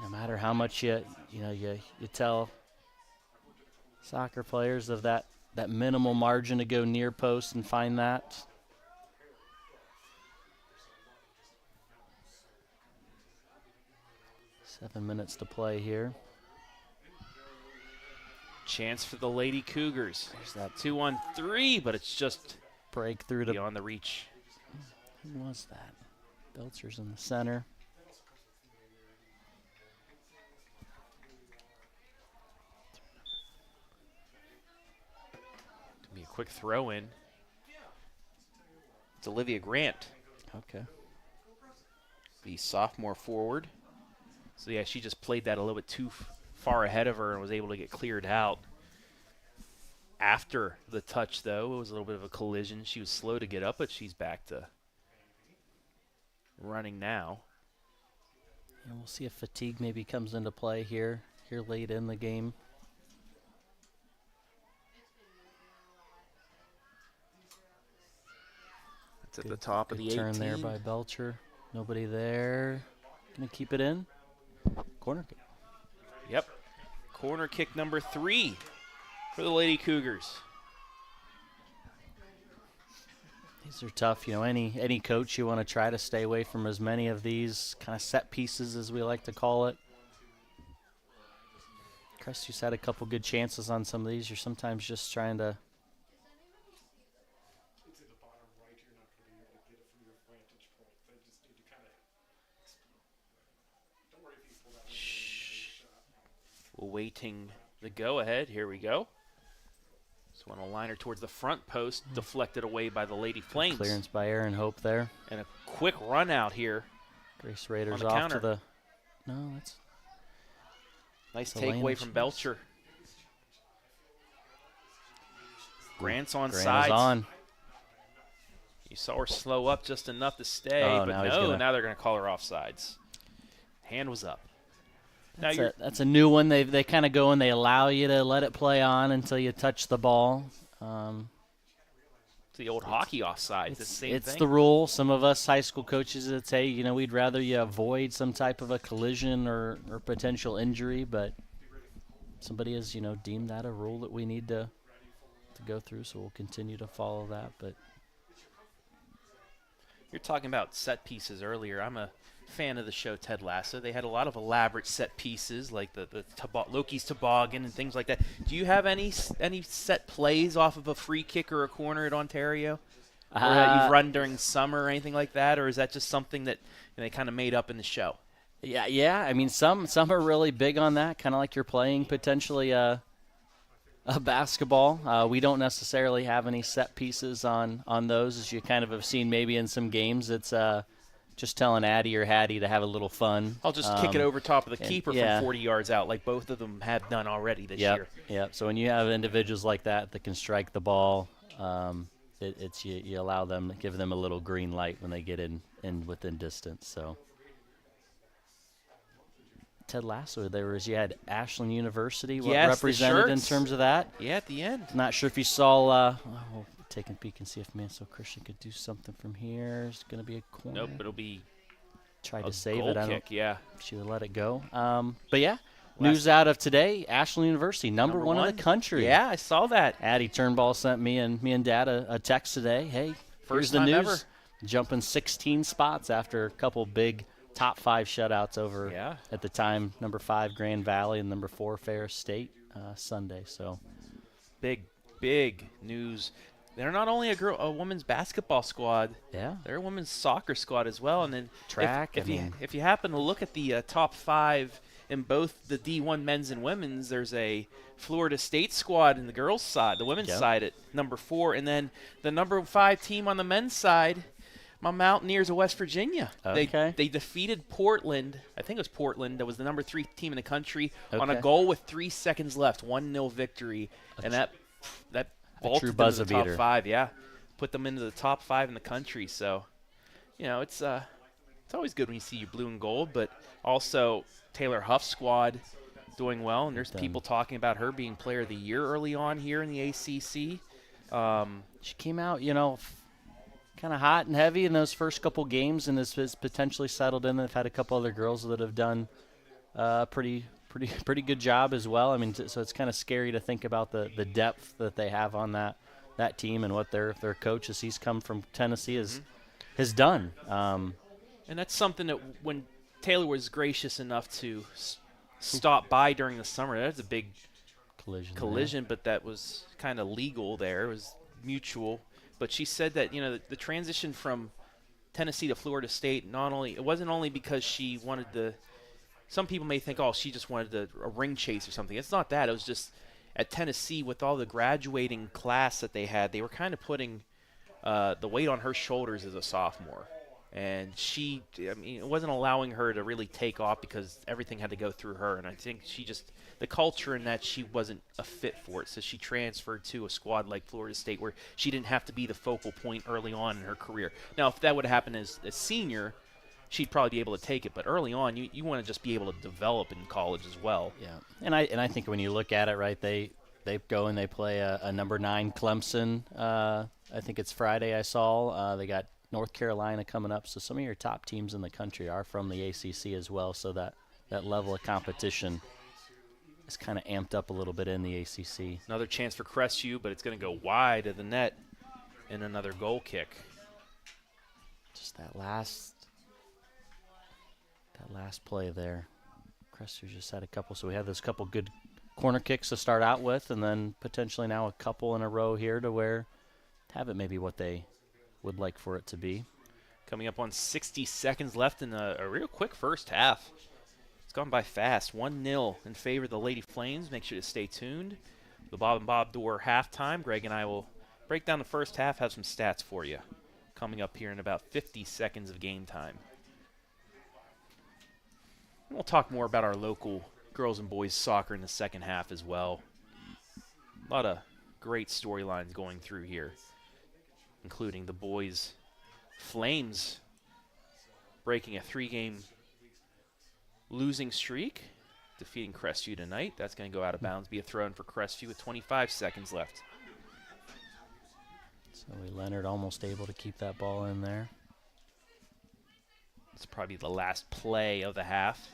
No matter how much you tell soccer players of that minimal margin to go near post and find that. Seven minutes to play here. Chance for the Lady Cougars. There's that 2-on-3, but it's just breakthrough to beyond the reach. Who was that? Belcher's in the center. Gonna be a quick throw in. It's Olivia Grant, Okay. the sophomore forward. So yeah, she just played that a little bit too far ahead of her and was able to get cleared out. after the touch, though. It was a little bit of a collision. She was slow to get up, but she's back to running now. And we'll see if fatigue maybe comes into play here late in the game. It's at the top of the 18. Turn there by Belcher. Nobody there. Gonna keep it in. Corner kick. Yep. Corner kick number 3 for the Lady Cougars. These are tough. You know, any coach, you want to try to stay away from as many of these kind of set pieces, as we like to call it. Crestview's had a couple good chances on some of these. You're sometimes just trying to. Awaiting the go-ahead. Here we go. This one a liner towards the front post, deflected away by the Lady Flames. Clearance by Aaron Hope there. And a quick run out here. Grace Raiders the off counter. to the. No, that's. Nice takeaway from Belcher. Grant's on sides. On. You saw her slow up just enough to stay, Oh, but now they're going to call her offsides. Hand was up. That's a new one. They kind of go and they allow you to let it play on until you touch the ball. It's the old hockey offside. It's the same thing. It's the rule. Some of us high school coaches would say, you know, we'd rather you avoid some type of a collision or potential injury, but somebody has, you know, deemed that a rule that we need to go through, so we'll continue to follow that. But you're talking about set pieces earlier. I'm a fan of the show Ted Lasso. They had a lot of elaborate set pieces like the Loki's toboggan and things like that. Do you have any set plays off of a free kick or a corner at Ontario? Or that you've run during summer or anything like that? Or is that just something that they kind of made up in the show? Yeah. I mean, some are really big on that, kind of like you're playing potentially a basketball. We don't necessarily have any set pieces on those, as you kind of have seen maybe in some games. It's just telling Addie or Hattie to have a little fun. I'll just kick it over top of the keeper from 40 yards out, like both of them have done already this year. Yep. So when you have individuals like that can strike the ball, you allow them, give them a little green light when they get in within distance. So Ted Lasso, you had Ashland University represented in terms of that. Yeah, at the end. Not sure if you saw. We'll take a peek and see if Mansfield Christian could do something from here. It's going to be a corner. Nope, it'll be tried to save goal it. Kick, yeah. She would let it go. But yeah, news out of today: Ashland University, number one in the country. Yeah, I saw that. Addie Turnbull sent me and Dad a text today. Hey, here's the news. Ever. Jumping 16 spots after a couple big top 5 shutouts over at the time, number 5 Grand Valley and number 4 Ferris State Sunday. So big news. They're not only a women's basketball squad. Yeah, they're a women's soccer squad as well. And then track. If you happen to look at the top 5 in both the D1 men's and women's, there's a Florida State squad in the girls' side, the women's side at number 4, and then the number 5 team on the men's side, my Mountaineers of West Virginia. Okay. They defeated Portland. I think it was Portland. That was the number 3 team in the country on a goal with 3 seconds left. 1-0 victory, and that vaulted them to the top 5. Yeah, put them into the top 5 in the country. So, you know, it's always good when you see your blue and gold, but also Taylor Huff's squad doing well, and there's people talking about her being Player of the Year early on here in the ACC. She came out, you know, kind of hot and heavy in those first couple games, and has potentially settled in. They've had a couple other girls that have done pretty good job as well. I mean, so it's kind of scary to think about the depth that they have on that team and what their coach, as he's come from Tennessee, has done. And that's something that when Taylor was gracious enough to stop by during the summer, that was a big collision, but that was kind of legal there. It was mutual. But she said that, you know, the transition from Tennessee to Florida State, it wasn't only because she wanted some people may think, oh, she just wanted a ring chase or something. It's not that. It was just at Tennessee with all the graduating class that they had, they were kind of putting the weight on her shoulders as a sophomore. And it wasn't allowing her to really take off because everything had to go through her. And I think the culture in that she wasn't a fit for it. So she transferred to a squad like Florida State where she didn't have to be the focal point early on in her career. Now, if that would have happened as a senior, she'd probably be able to take it. But early on, you want to just be able to develop in college as well. Yeah, and I think when you look at it, right, they go and they play a number 9 Clemson. I think it's Friday I saw. They got North Carolina coming up. So some of your top teams in the country are from the ACC as well. So that level of competition is kind of amped up a little bit in the ACC. Another chance for Crestview, but it's going to go wide of the net and another goal kick. Just that last play there. Crestview just had a couple. So we have this couple good corner kicks to start out with, and then potentially now a couple in a row here to where have it maybe what they would like for it to be. Coming up on 60 seconds left in a real quick first half. It's gone by fast. 1-0 in favor of the Lady Flames. Make sure to stay tuned. The Bob and Bob Door halftime. Greg and I will break down the first half, have some stats for you. Coming up here in about 50 seconds of game time. And we'll talk more about our local girls and boys soccer in the second half as well. A lot of great storylines going through here, including the boys' Flames breaking a 3-game losing streak, defeating Crestview tonight. That's going to go out of bounds, be a throw in for Crestview with 25 seconds left. So Leonard almost able to keep that ball in there. It's probably the last play of the half.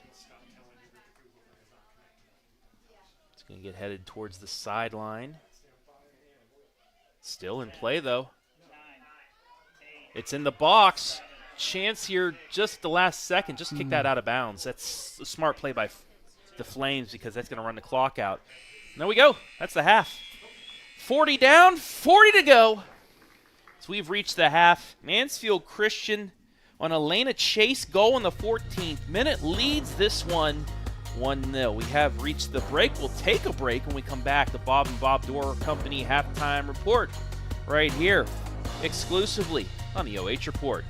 It's going to get headed towards the sideline. Still in play, though. It's in the box. Chance here just the last second. Just kick that out of bounds. That's a smart play by the Flames because that's going to run the clock out. And there we go. That's the half. 40 down, 40 to go. So we've reached the half. Mansfield Christian on a Lena Chase goal in the 14th minute leads this one 1-0. We have reached the break. We'll take a break when we come back. The Bob and Bob Door Company halftime report right here exclusively on the OH Report.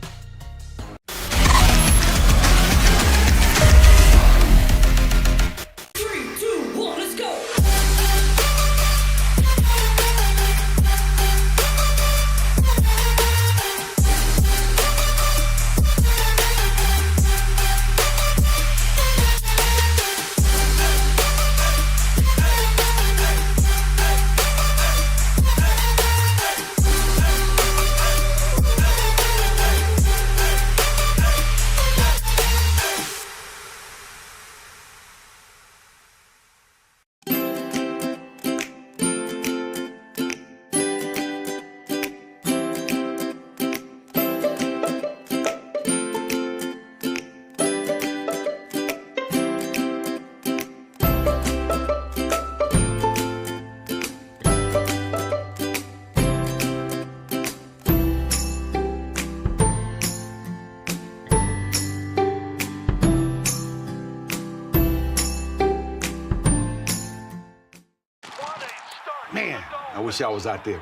Man, I wish I was out there.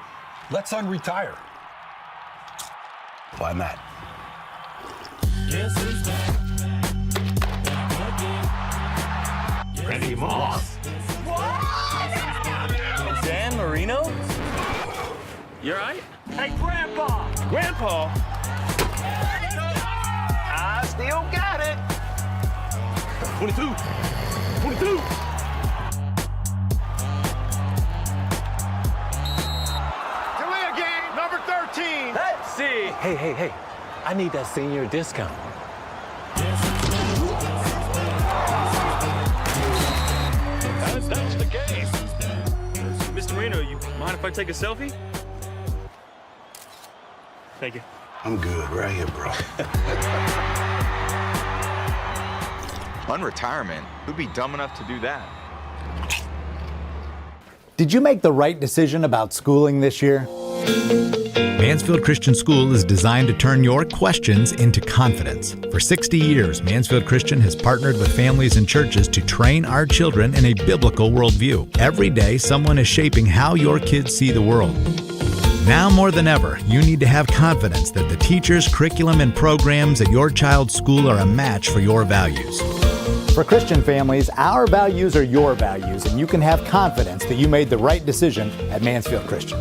Let's unretire. Why not? Randy Moss. Dan Marino? You all right? Hey, Grandpa! Grandpa? I still got it. 22. 22. Delay game, number 13. Let's see. Hey. I need that senior discount. That's the game. Mr. Marino, you mind if I take a selfie? Thank you. I'm good right here, bro. Unretirement? Who'd be dumb enough to do that? Did you make the right decision about schooling this year? Mansfield Christian School is designed to turn your questions into confidence. For 60 years, Mansfield Christian has partnered with families and churches to train our children in a biblical worldview. Every day, someone is shaping how your kids see the world. Now more than ever, you need to have confidence that the teachers, curriculum, and programs at your child's school are a match for your values. For Christian families, our values are your values, and you can have confidence that you made the right decision at Mansfield Christian.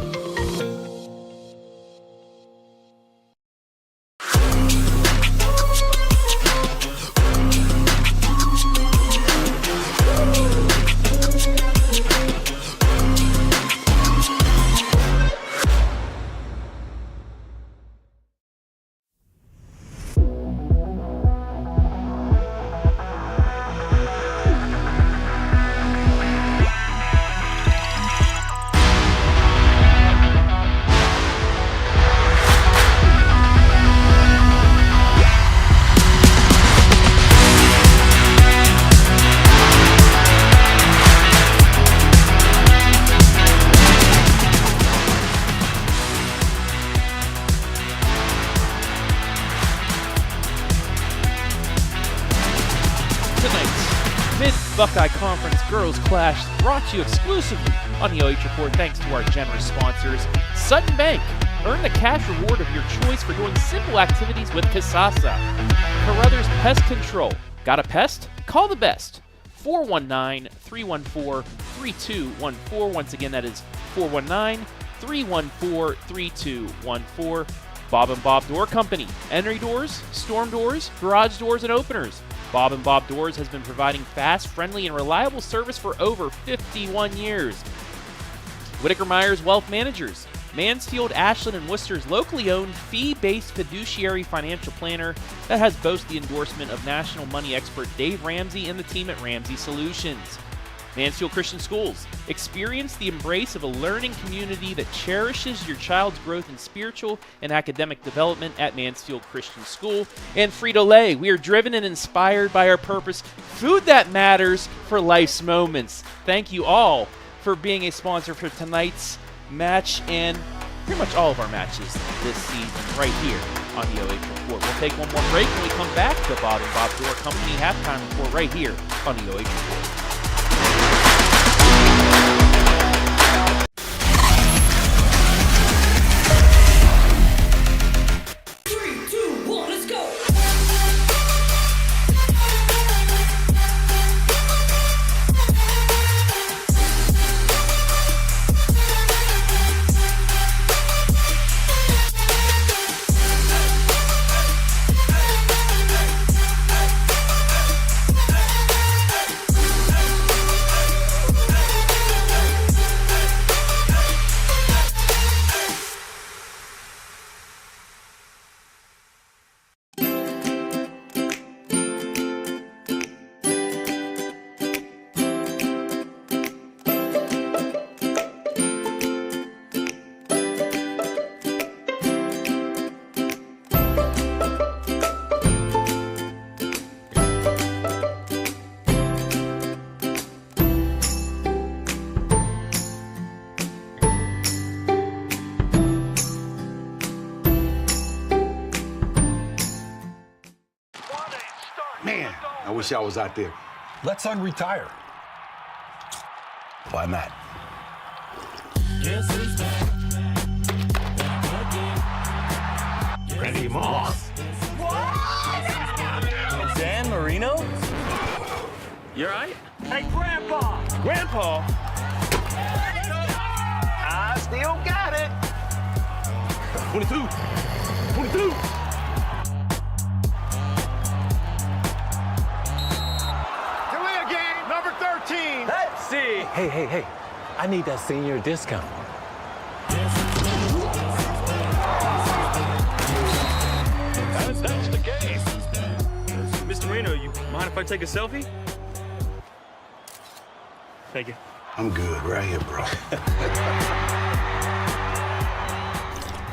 Buckeye Conference Girls Clash brought to you exclusively on the OH Report thanks to our generous sponsors. Sutton Bank. Earn the cash reward of your choice for doing simple activities with Kasasa. Carothers Pest Control. Got a pest? Call the best. 419-314-3214. Once again, that is 419-314-3214. Bob and Bob Door Company. Entry doors, storm doors, garage doors, and openers. Bob and Bob Doors has been providing fast, friendly, and reliable service for over 51 years. Whitaker Myers Wealth Managers. Mansfield, Ashland, and Worcester's locally owned, fee-based fiduciary financial planner that has boasted the endorsement of national money expert Dave Ramsey and the team at Ramsey Solutions. Mansfield Christian Schools. Experience the embrace of a learning community that cherishes your child's growth in spiritual and academic development at Mansfield Christian School. And Frito Lay. We are driven and inspired by our purpose, food that matters for life's moments. Thank you all for being a sponsor for tonight's match and pretty much all of our matches this season right here on the OH Report. We'll take one more break when we come back. The Bob and Bob Door Company halftime report right here on the OH Report. Man, I wish I was out there. Let's unretire. Why not? Randy Moss. Dan Marino? You alright? Hey, Grandpa! Grandpa? I still got it. 22. 22. Let's see. Hey. I need that senior discount. That's the game. Mr. Marino, you mind if I take a selfie? Thank you. I'm good right here, bro.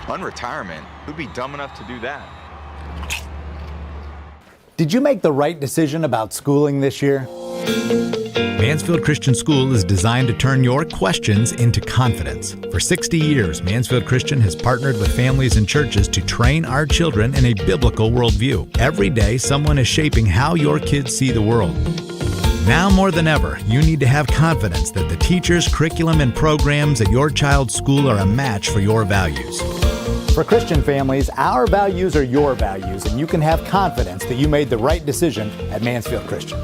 Unretirement? Who'd be dumb enough to do that? Did you make the right decision about schooling this year? Mansfield Christian School is designed to turn your questions into confidence. For 60 years, Mansfield Christian has partnered with families and churches to train our children in a biblical worldview. Every day, someone is shaping how your kids see the world. Now more than ever, you need to have confidence that the teachers, curriculum, and programs at your child's school are a match for your values. For Christian families, our values are your values, and you can have confidence that you made the right decision at Mansfield Christian.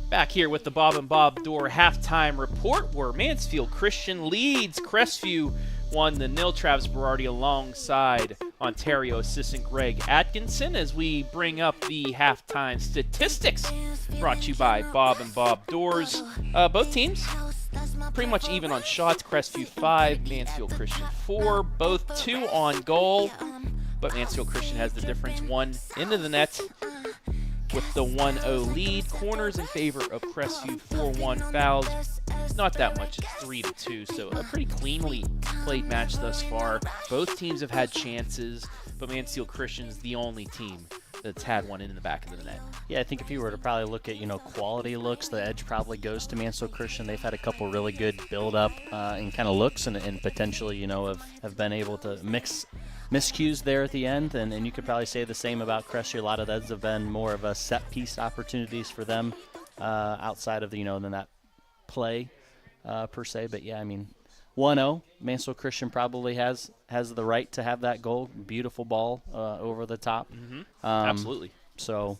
Back here with the Bob and Bob Dorr halftime report, where Mansfield Christian leads Crestview 1-0. Travis Berardi alongside Ontario assistant Greg Atkinson as we bring up the halftime statistics brought to you by Bob and Bob Doors. Both teams pretty much even on shots. Crestview 5, Mansfield Christian 4, both 2 on goal, but Mansfield Christian has the difference, 1 into the net with the 1-0 lead. Corners in favor of Crestview, 4-1 fouls. Not that much, it's 3-2, so a pretty cleanly played match thus far. Both teams have had chances, but Mansfield Christian's the only team that's had one in the back of the net. Yeah, I think if you were to probably look at, quality looks, the edge probably goes to Mansfield Christian. They've had a couple really good build-up and kind of looks and potentially, have been able to miscues there at the end, and you could probably say the same about Crestview. A lot of those have been more of a set-piece opportunities for them outside of, than that play per se. But, yeah, 1-0. Mansfield Christian probably has the right to have that goal. Beautiful ball over the top. Mm-hmm. Absolutely. So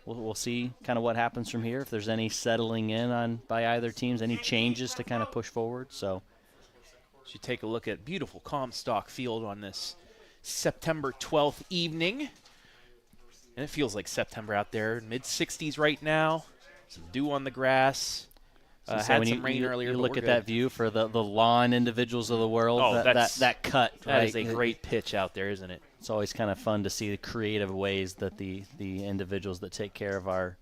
we'll see kind of what happens from here. If there's any settling in by either teams, any changes to kind of push forward. So should take a look at beautiful Comstock Field on this September 12th evening. And it feels like September out there. Mid-60s right now. Some dew on the grass. Had some rain earlier. You look at that view for the lawn individuals of the world. Oh, that cut. That right? is a great pitch out there, isn't it? It's always kind of fun to see the creative ways that the individuals that take care of our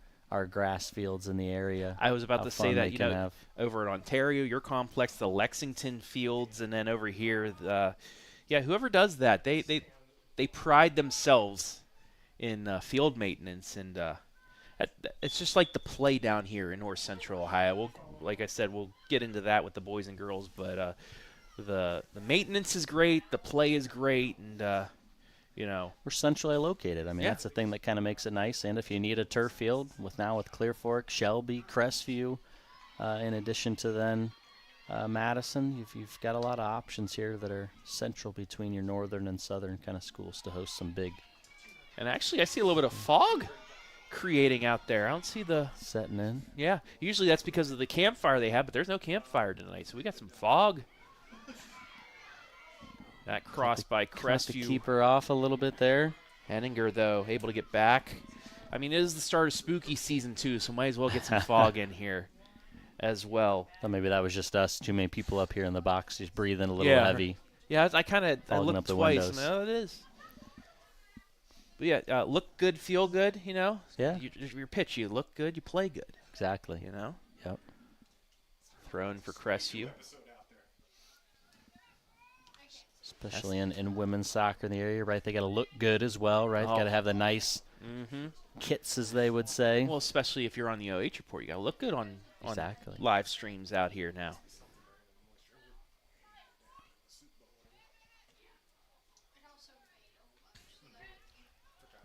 grass fields in the area. I was about to say that, over at Ontario, your complex, the Lexington fields, and then over here, whoever does that, they pride themselves in field maintenance, and it's just like the play down here in North Central Ohio. Like I said, we'll get into that with the boys and girls, but the maintenance is great, the play is great, and we're centrally located. That's the thing that kind of makes it nice. And if you need a turf field with Clear Fork, Shelby, Crestview, in addition to then Madison, you've got a lot of options here that are central between your northern and southern kind of schools to host some big. And actually, I see a little bit of fog creating out there. I don't see the setting in. Yeah, usually that's because of the campfire they have, but there's no campfire tonight, so we got some fog. That cross by Crestview. Keep her off a little bit there. Henninger, though, able to get back. It is the start of spooky season, too, so might as well get some fog in here. as well. Well, maybe that was just us. Too many people up here in the box, just breathing a little heavy. Yeah, I Fogging looked up the twice. windows. And, it is. But yeah, look good, feel good. You know. Yeah. Your pitch, you look good, you play good. Exactly. You know. Yep. Thrown for Crestview. Especially in women's soccer in the area, right? They got to look good as well, right? Oh. Got to have the nice kits, as they would say. Well, especially if you're on the OH report, you got to look good on Exactly. live streams out here now.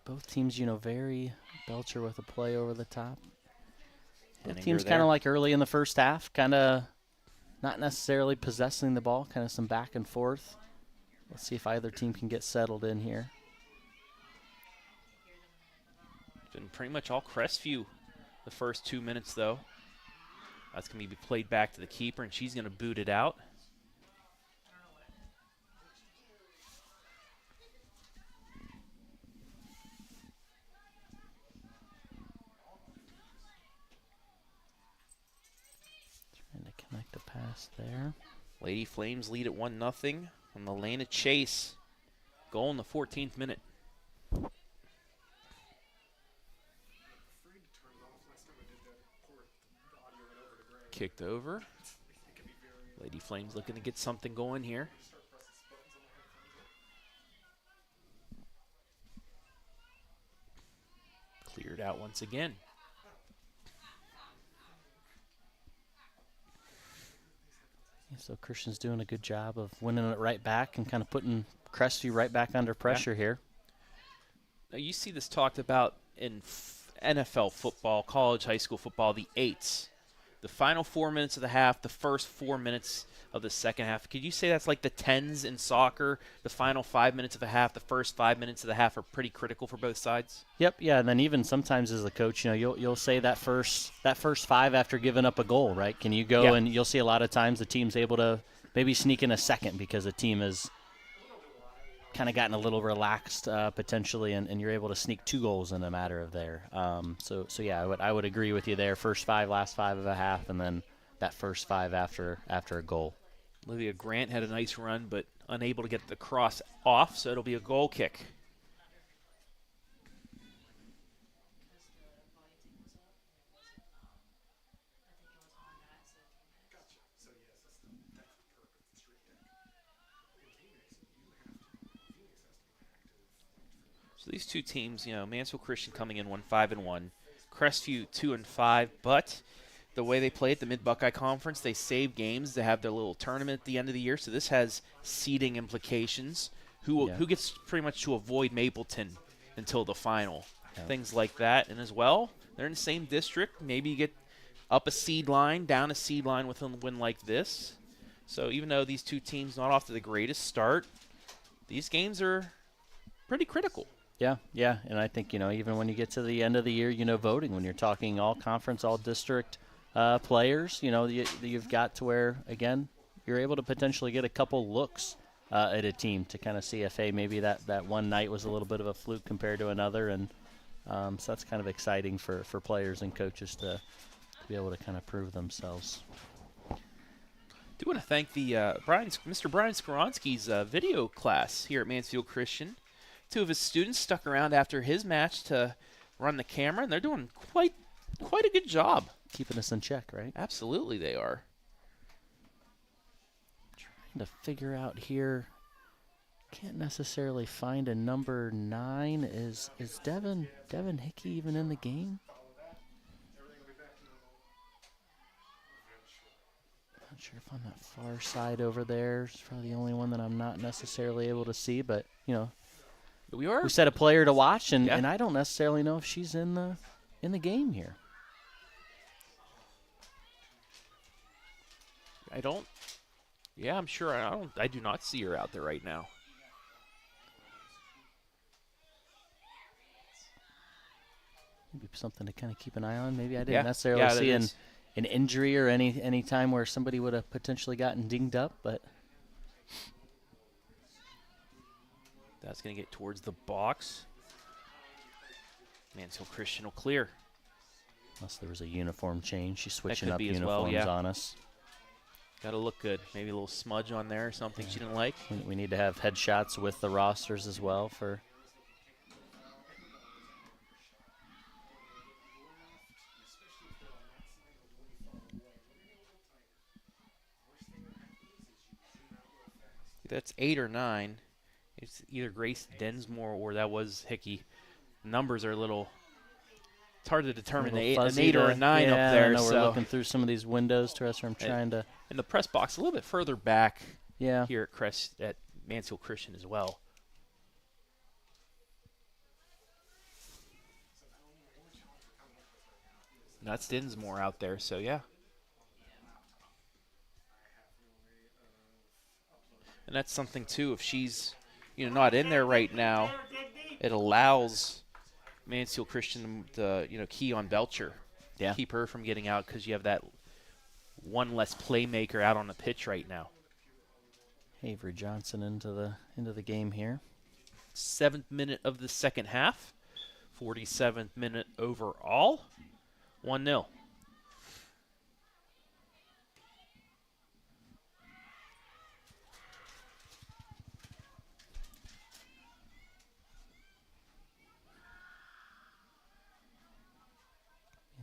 Both teams, very Belcher with a play over the top. Both Henninger teams there. kind of like early in the first half, kind of not necessarily possessing the ball, kind of some back and forth. Let's see if either team can get settled in here. Been pretty much all Crestview the first 2 minutes, though. That's going to be played back to the keeper, and she's going to boot it out. Trying to connect the pass there. Lady Flames lead at 1-0 on the Lana Chase. Goal in the 14th minute. Kicked over. Lady Flames looking to get something going here. Cleared out once again. So Christian's doing a good job of winning it right back and kind of putting Crestview right back under pressure here. Now you see this talked about in NFL football, college, high school football, the eights. The final 4 minutes of the half, the first 4 minutes of the second half. Could you say that's like the tens in soccer? The final 5 minutes of the half, the first 5 minutes of the half are pretty critical for both sides? Yep, yeah, and then even sometimes as a coach, you'll say that first five after giving up a goal, right? Can you go and you'll see a lot of times the team's able to maybe sneak in a second because the team has kind of gotten a little relaxed potentially, and you're able to sneak 2 goals in a matter of there. So yeah, I would agree with you there. First 5, last 5 of a half, and then that first 5 after a goal. Olivia Grant had a nice run, but unable to get the cross off, so it'll be a goal kick. So these two teams, Mansfield Christian coming in 1-5-1, Crestview 2-5, but the way they play at the Mid-Buckeye Conference, they save games to have their little tournament at the end of the year, so this has seeding implications. Who gets pretty much to avoid Mapleton until the final, things like that. And as well, they're in the same district. Maybe you get up a seed line, down a seed line with a win like this. So even though these two teams not off to the greatest start, these games are pretty critical. Yeah, and I think, even when you get to the end of the year, voting, when you're talking all conference, all district players, you've got to where, again, you're able to potentially get a couple looks at a team to kind of see if, hey, maybe that one night was a little bit of a fluke compared to another, and so that's kind of exciting for players and coaches to be able to kind of prove themselves. I do want to thank the Mr. Brian Skoronsky's video class here at Mansfield Christian. 2 of his students stuck around after his match to run the camera, and they're doing quite a good job. Keeping us in check, right? Absolutely they are. Trying to figure out here. Can't necessarily find a number 9. Is Devin Hickey even in the game? Not sure if on that far side over there. It's probably the only one that I'm not necessarily able to see, but we set a player to watch, and I don't necessarily know if she's in the game here. I'm sure I do not see her out there right now. Maybe something to kind of keep an eye on. Maybe I didn't necessarily see an injury or any time where somebody would have potentially gotten dinged up, but that's going to get towards the box. Mansfield Christian will clear. Unless there was a uniform change. She's switching could up be as uniforms well, yeah. on us. Got to look good. Maybe a little smudge on there or something she didn't like. We need to have headshots with the rosters as well for. That's 8 or 9. It's either Grace Densmore or that was Hickey. Numbers are a little. It's hard to determine an 8 or a 9 up there. I know so we're looking through some of these windows to us. I'm trying to. In the press box, a little bit further back. Yeah. Here at Mansfield Christian as well. That's Dinsmore out there, so yeah. And that's something too. If she's, not in there right now, it allows Mansfield Christian to, key on Belcher. Yeah. Keep her from getting out because you have that one less playmaker out on the pitch right now. Avery Johnson into the game here. 7th minute of the second half. 47th minute overall. 1-0.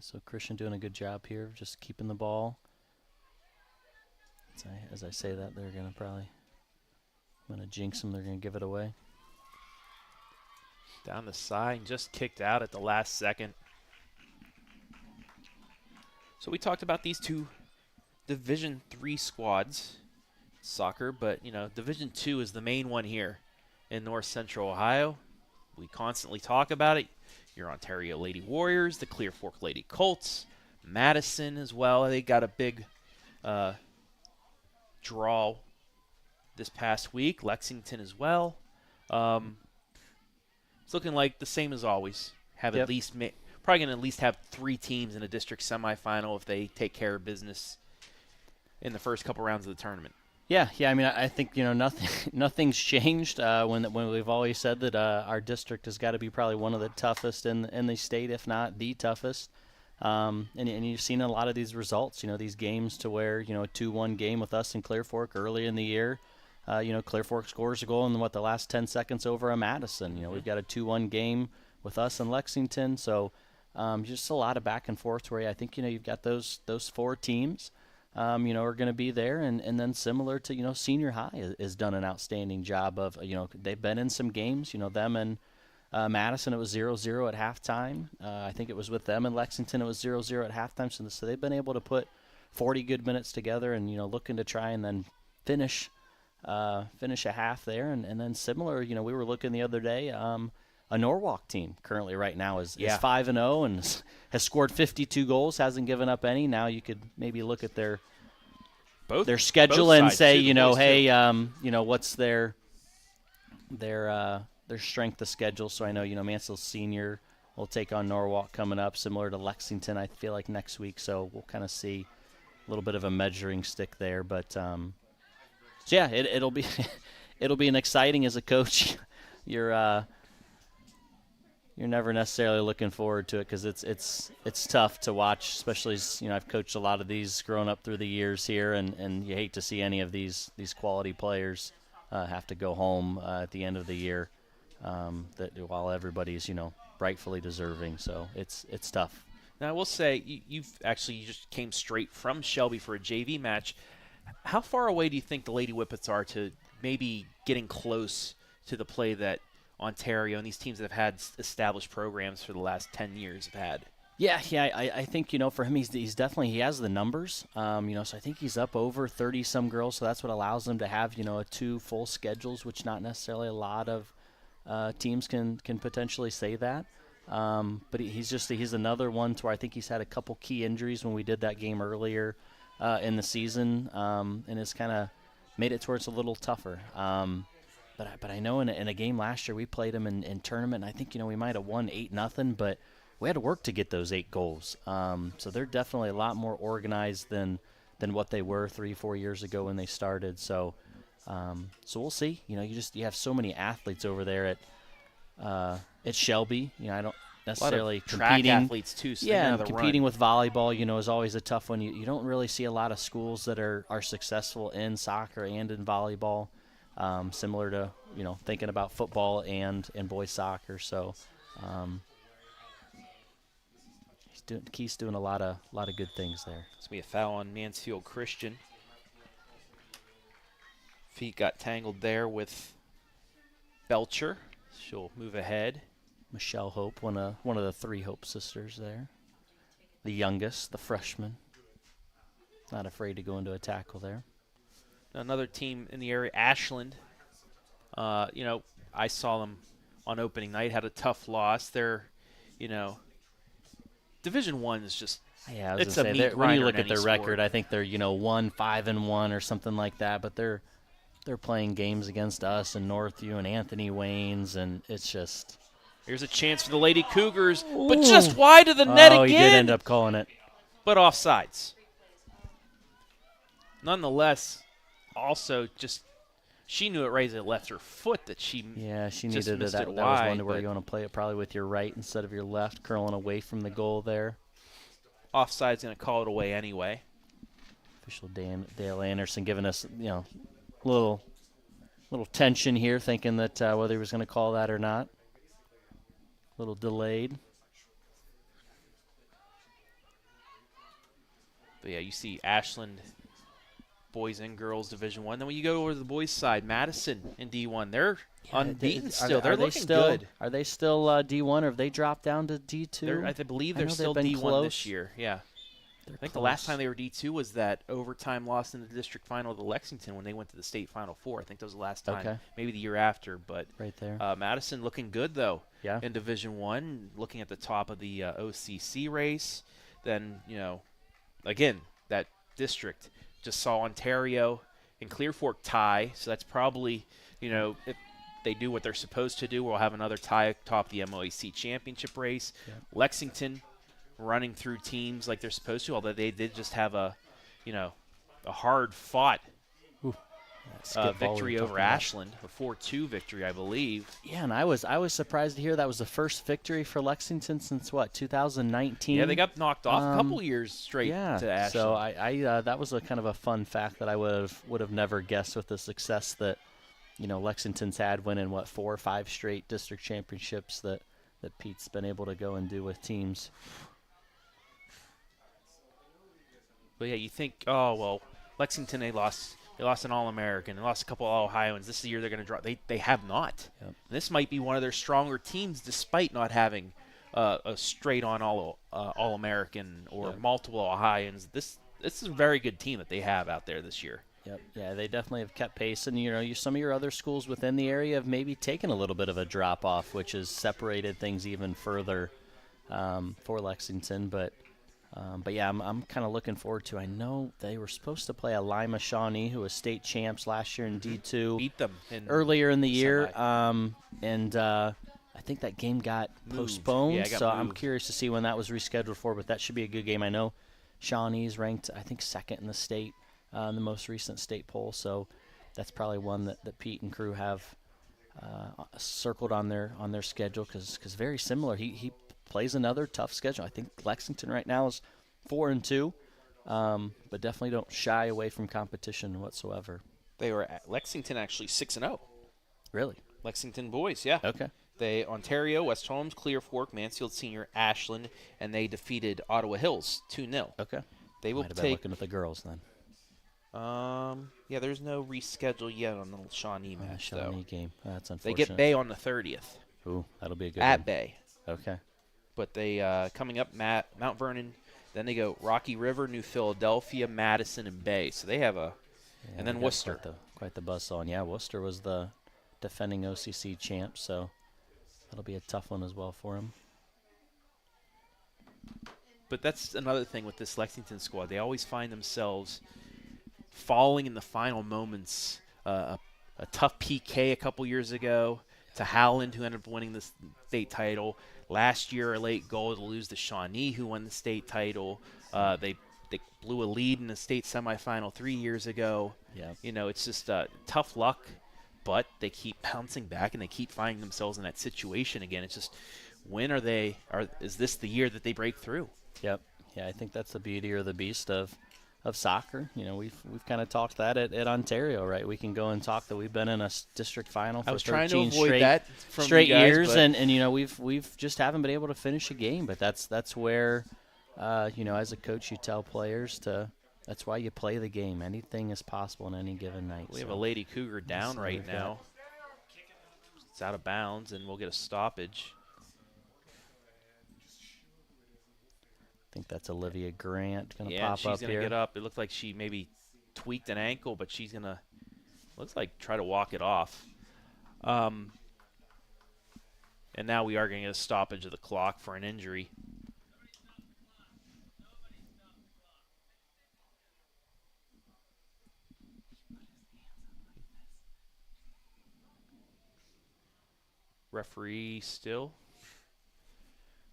So Christian doing a good job here of just keeping the ball. As I say that, they're going to probably, I'm going to jinx them. They're going to give it away. Down the side, just kicked out at the last second. So we talked about these two Division III squads, soccer, but, Division II is the main one here in North Central Ohio. We constantly talk about it. Your Ontario Lady Warriors, the Clear Fork Lady Colts, Madison as well. They got a big draw this past week. Lexington as well. It's looking like the same as always. Have Yep. at least probably going to at least have 3 teams in a district semifinal if they take care of business in the first couple rounds of the tournament. Yeah. I mean, I think nothing's changed. When we've always said that our district has got to be probably one of the toughest in the state, if not the toughest. And you've seen a lot of these results. These games to where a 2-1 game with us in Clear Fork early in the year. Clear Fork scores a goal in the last 10 seconds over a Madison. We've got a 2-1 game with us in Lexington. So just a lot of back and forth where I think you've got those 4 teams. Are going to be there. And then similar to, senior high has done an outstanding job of, they've been in some games, them and Madison, it was 0-0 at halftime. I think it was with them in Lexington, it was 0-0 at halftime. So they've been able to put 40 good minutes together and, looking to try and then finish a half there. And then similar, we were looking the other day, a Norwalk team currently right now is 5-0 and has scored 52 goals, hasn't given up any. Now you could maybe look at their schedule and say, hey, what's their strength of schedule. So I know, Mansfield Senior will take on Norwalk coming up, similar to Lexington, I feel like next week. So we'll kind of see a little bit of a measuring stick there. But so yeah, it'll be it'll be an exciting as a coach. You're never necessarily looking forward to it because it's tough to watch, especially as, I've coached a lot of these growing up through the years here, and you hate to see any of these quality players have to go home at the end of the year that while everybody's rightfully deserving. So it's tough. Now I will say you just came straight from Shelby for a JV match. How far away do you think the Lady Whippets are to maybe getting close to the play that Ontario and these teams that have had established programs for the last 10 years have had? Yeah, I think, for him, he's definitely, he has the numbers, so I think he's up over 30-some girls, so that's what allows him to have, 2 full schedules, which not necessarily a lot of teams can potentially say that. But he's another one to where I think he's had a couple key injuries when we did that game earlier in the season, and it's kind of made it to where it's a little tougher. But I know in a game last year we played them in tournament, and I think, we might have won 8-0, but we had to work to get those 8 goals. So they're definitely a lot more organized than what they were 3-4 years ago when they started. So we'll see. You have so many athletes over there at Shelby. necessarily track competing. athletes too. So Yeah, they know and how to competing run. with volleyball, is always a tough one. You don't really see a lot of schools that are successful in soccer and in volleyball, similar to, thinking about football and boys soccer. So Keith's doing a lot of good things there. It's going to be a foul on Mansfield Christian. Feet got tangled there with Belcher. She'll move ahead. Michelle Hope, one of the 3 Hope sisters there. The youngest, the freshman. Not afraid to go into a tackle there. Another team in the area, Ashland. I saw them on opening night, had a tough loss. They're, Division I is just Yeah, I was it's gonna a say, meat when you grinder look in at any their sport. record, I think they're 1-5-1 or something like that. But they're playing games against us and Northview and Anthony Waynes, and it's just. Here's a chance for the Lady Cougars, but just wide of the net again. Oh, he did end up calling it. But offsides. Nonetheless, also just she knew it right as it left her foot that she she just needed missed it. it That was wide, one where but you want to play it probably with your right instead of your left, curling away from the goal there. offside's going to call it away anyway. Official Dale Anderson giving us little tension here, thinking that whether he was going to call that or not. A little delayed. But yeah, you see Ashland boys and girls Division I. Then when you go over to the boys' side, Madison in D1, they're unbeaten still. They're looking good. Are they still D1 or have they dropped down to D2? I believe I they're know still they've been D1 close. this year. Yeah. They're I think close. the last time they were D2 was that overtime loss in the district final to Lexington when they went to the state final 4. I think that was the last time. Okay. Maybe the year after. But right there. Madison looking good, though, Yeah. in Division I, looking at the top of the OCC race. Then, again, that district just saw Ontario and Clear Fork tie. So that's probably, if they do what they're supposed to do, we'll have another tie atop the MOAC championship race. Yeah. Lexington running through teams like they're supposed to, although they did just have a hard-fought victory over Ashland, a 4-2 victory, I believe. Yeah, and I was surprised to hear that was the first victory for Lexington since 2019. Yeah, they got knocked off a couple years straight to Ashland. So I that was a kind of a fun fact that I would have never guessed with the success that Lexington's had, winning 4 or 5 straight district championships that Pete's been able to go and do with teams. But yeah, you think, Lexington, they lost an All-American. They lost a couple of Ohioans. This is the year they're going to drop. They have not. Yep. And this might be one of their stronger teams despite not having a straight-on All-American or multiple Ohioans. This is a very good team that they have out there this year. Yep. Yeah, they definitely have kept pace. And, some of your other schools within the area have maybe taken a little bit of a drop-off, which has separated things even further for Lexington. But yeah, I'm kind of looking forward to. I know they were supposed to play a Lima Shawnee, who was state champs last year in D2. Beat them earlier in the year, and I think that game got postponed. Yeah, it got so moved. I'm curious to see when that was rescheduled for. But that should be a good game. I know Shawnee's ranked, I think, second in the state in the most recent state poll. So that's probably one that Pete and crew have circled on their schedule because very similar. He plays another tough schedule. I think Lexington right now is 4-2, but definitely don't shy away from competition whatsoever. They were at Lexington actually 6-0. Really? Lexington boys, yeah. Okay. They Ontario, West Holmes, Clear Fork, Mansfield Senior, Ashland, and they defeated Ottawa Hills 2-0. Okay. They will Might have been take. looking at the girls then. Yeah, there's no reschedule yet on the Shawnee match Shawnee though. game. That's They unfortunate. get Bay on the 30th. Ooh, that'll be a good at one. Bay. Okay. But they coming up Mount Vernon, then they go Rocky River, New Philadelphia, Madison, and Bay. So they have and then they got Worcester. Quite the buzz on. Yeah, Worcester was the defending OCC champ, so that'll be a tough one as well for him. But that's another thing with this Lexington squad. They always find themselves falling in the final moments. A tough PK a couple years ago to Howland, who ended up winning the state title. Last year, a late goal to lose to Shawnee, who won the state title. They blew a lead in the state semifinal 3 years ago. Yeah. It's just tough luck, but they keep bouncing back and they keep finding themselves in that situation again. It's just when is this the year that they break through? Yep. Yeah, I think that's the beauty or the beast of soccer. You know, we've kind of talked that at Ontario, right? We can go and talk that we've been in a district final for I was trying to 13 avoid that from straight you guys, years, but and you know we've just haven't been able to finish a game. But that's where, you know, as a coach, you tell players that's why you play the game. Anything is possible in any given night. we have a Lady Cougar down right now. It's out of bounds, and we'll get a stoppage. I think that's Olivia Grant going to Yeah, pop she's up going to here. get up. It looked like she maybe tweaked an ankle, but she's going to, looks like, try to walk it off. And now we are going to get a stoppage of the clock for an injury. Referee still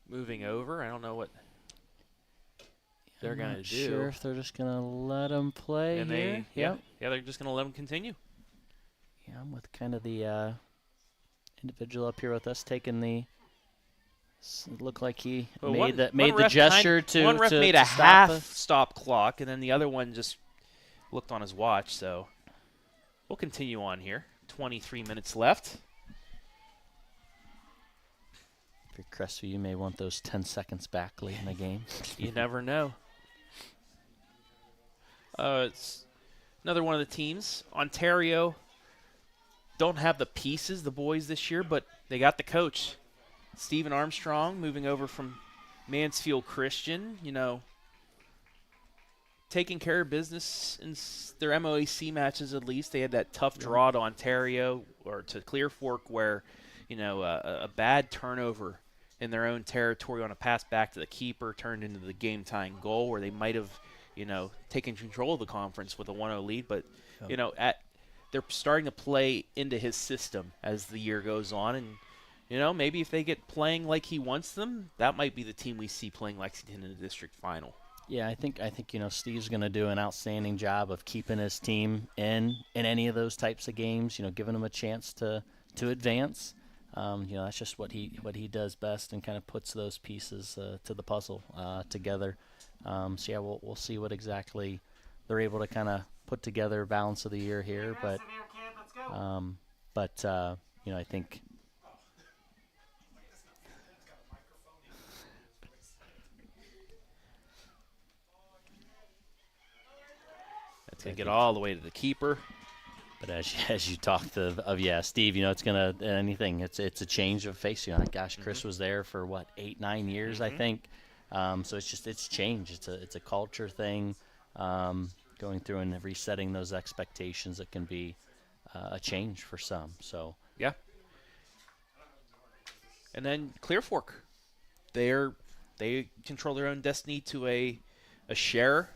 moving over. I don't know what they're going to do. Sure if they're just going to let them play And here. yeah, they're just going to let them continue. Yeah, I'm with kind of the individual up here with us taking the. It looked like he Well, made the ref gesture to. One ref to made a stop half us. stop clock, and then the other one just looked on his watch. So we'll continue on here. 23 minutes left. If you're Crestview, you may want those 10 seconds back late in the game. You never know. It's another one of the teams. Ontario don't have the pieces, the boys this year, but they got the coach. Stephen Armstrong moving over from Mansfield Christian, you know, taking care of business in their MOAC matches at least. They had that tough draw to Ontario or to Clear Fork where, you know, a bad turnover in their own territory on a pass back to the keeper turned into the game-tying goal where they might have, you know, taken control of the conference with a 1-0 lead. But, you know, they're starting to play into his system as the year goes on. And, you know, maybe if they get playing like he wants them, that might be the team we see playing Lexington in the district final. Yeah, I think you know Steve's going to do an outstanding job of keeping his team in any of those types of games. You know, giving them a chance to advance. You know, that's just what he does best, and kind of puts those pieces to the puzzle together. So yeah, we'll see what exactly they're able to kind of put together balance of the year here. But you know, I think. That's going to get all the way to the keeper. But as you talked of Steve, you know, it's gonna anything. It's a change of face. You know, gosh, Chris was there for what 8-9 years, I think. So it's change. It's a culture thing. Going through and resetting those expectations. It can be a change for some. So yeah. And then Clear Fork, they control their own destiny to a share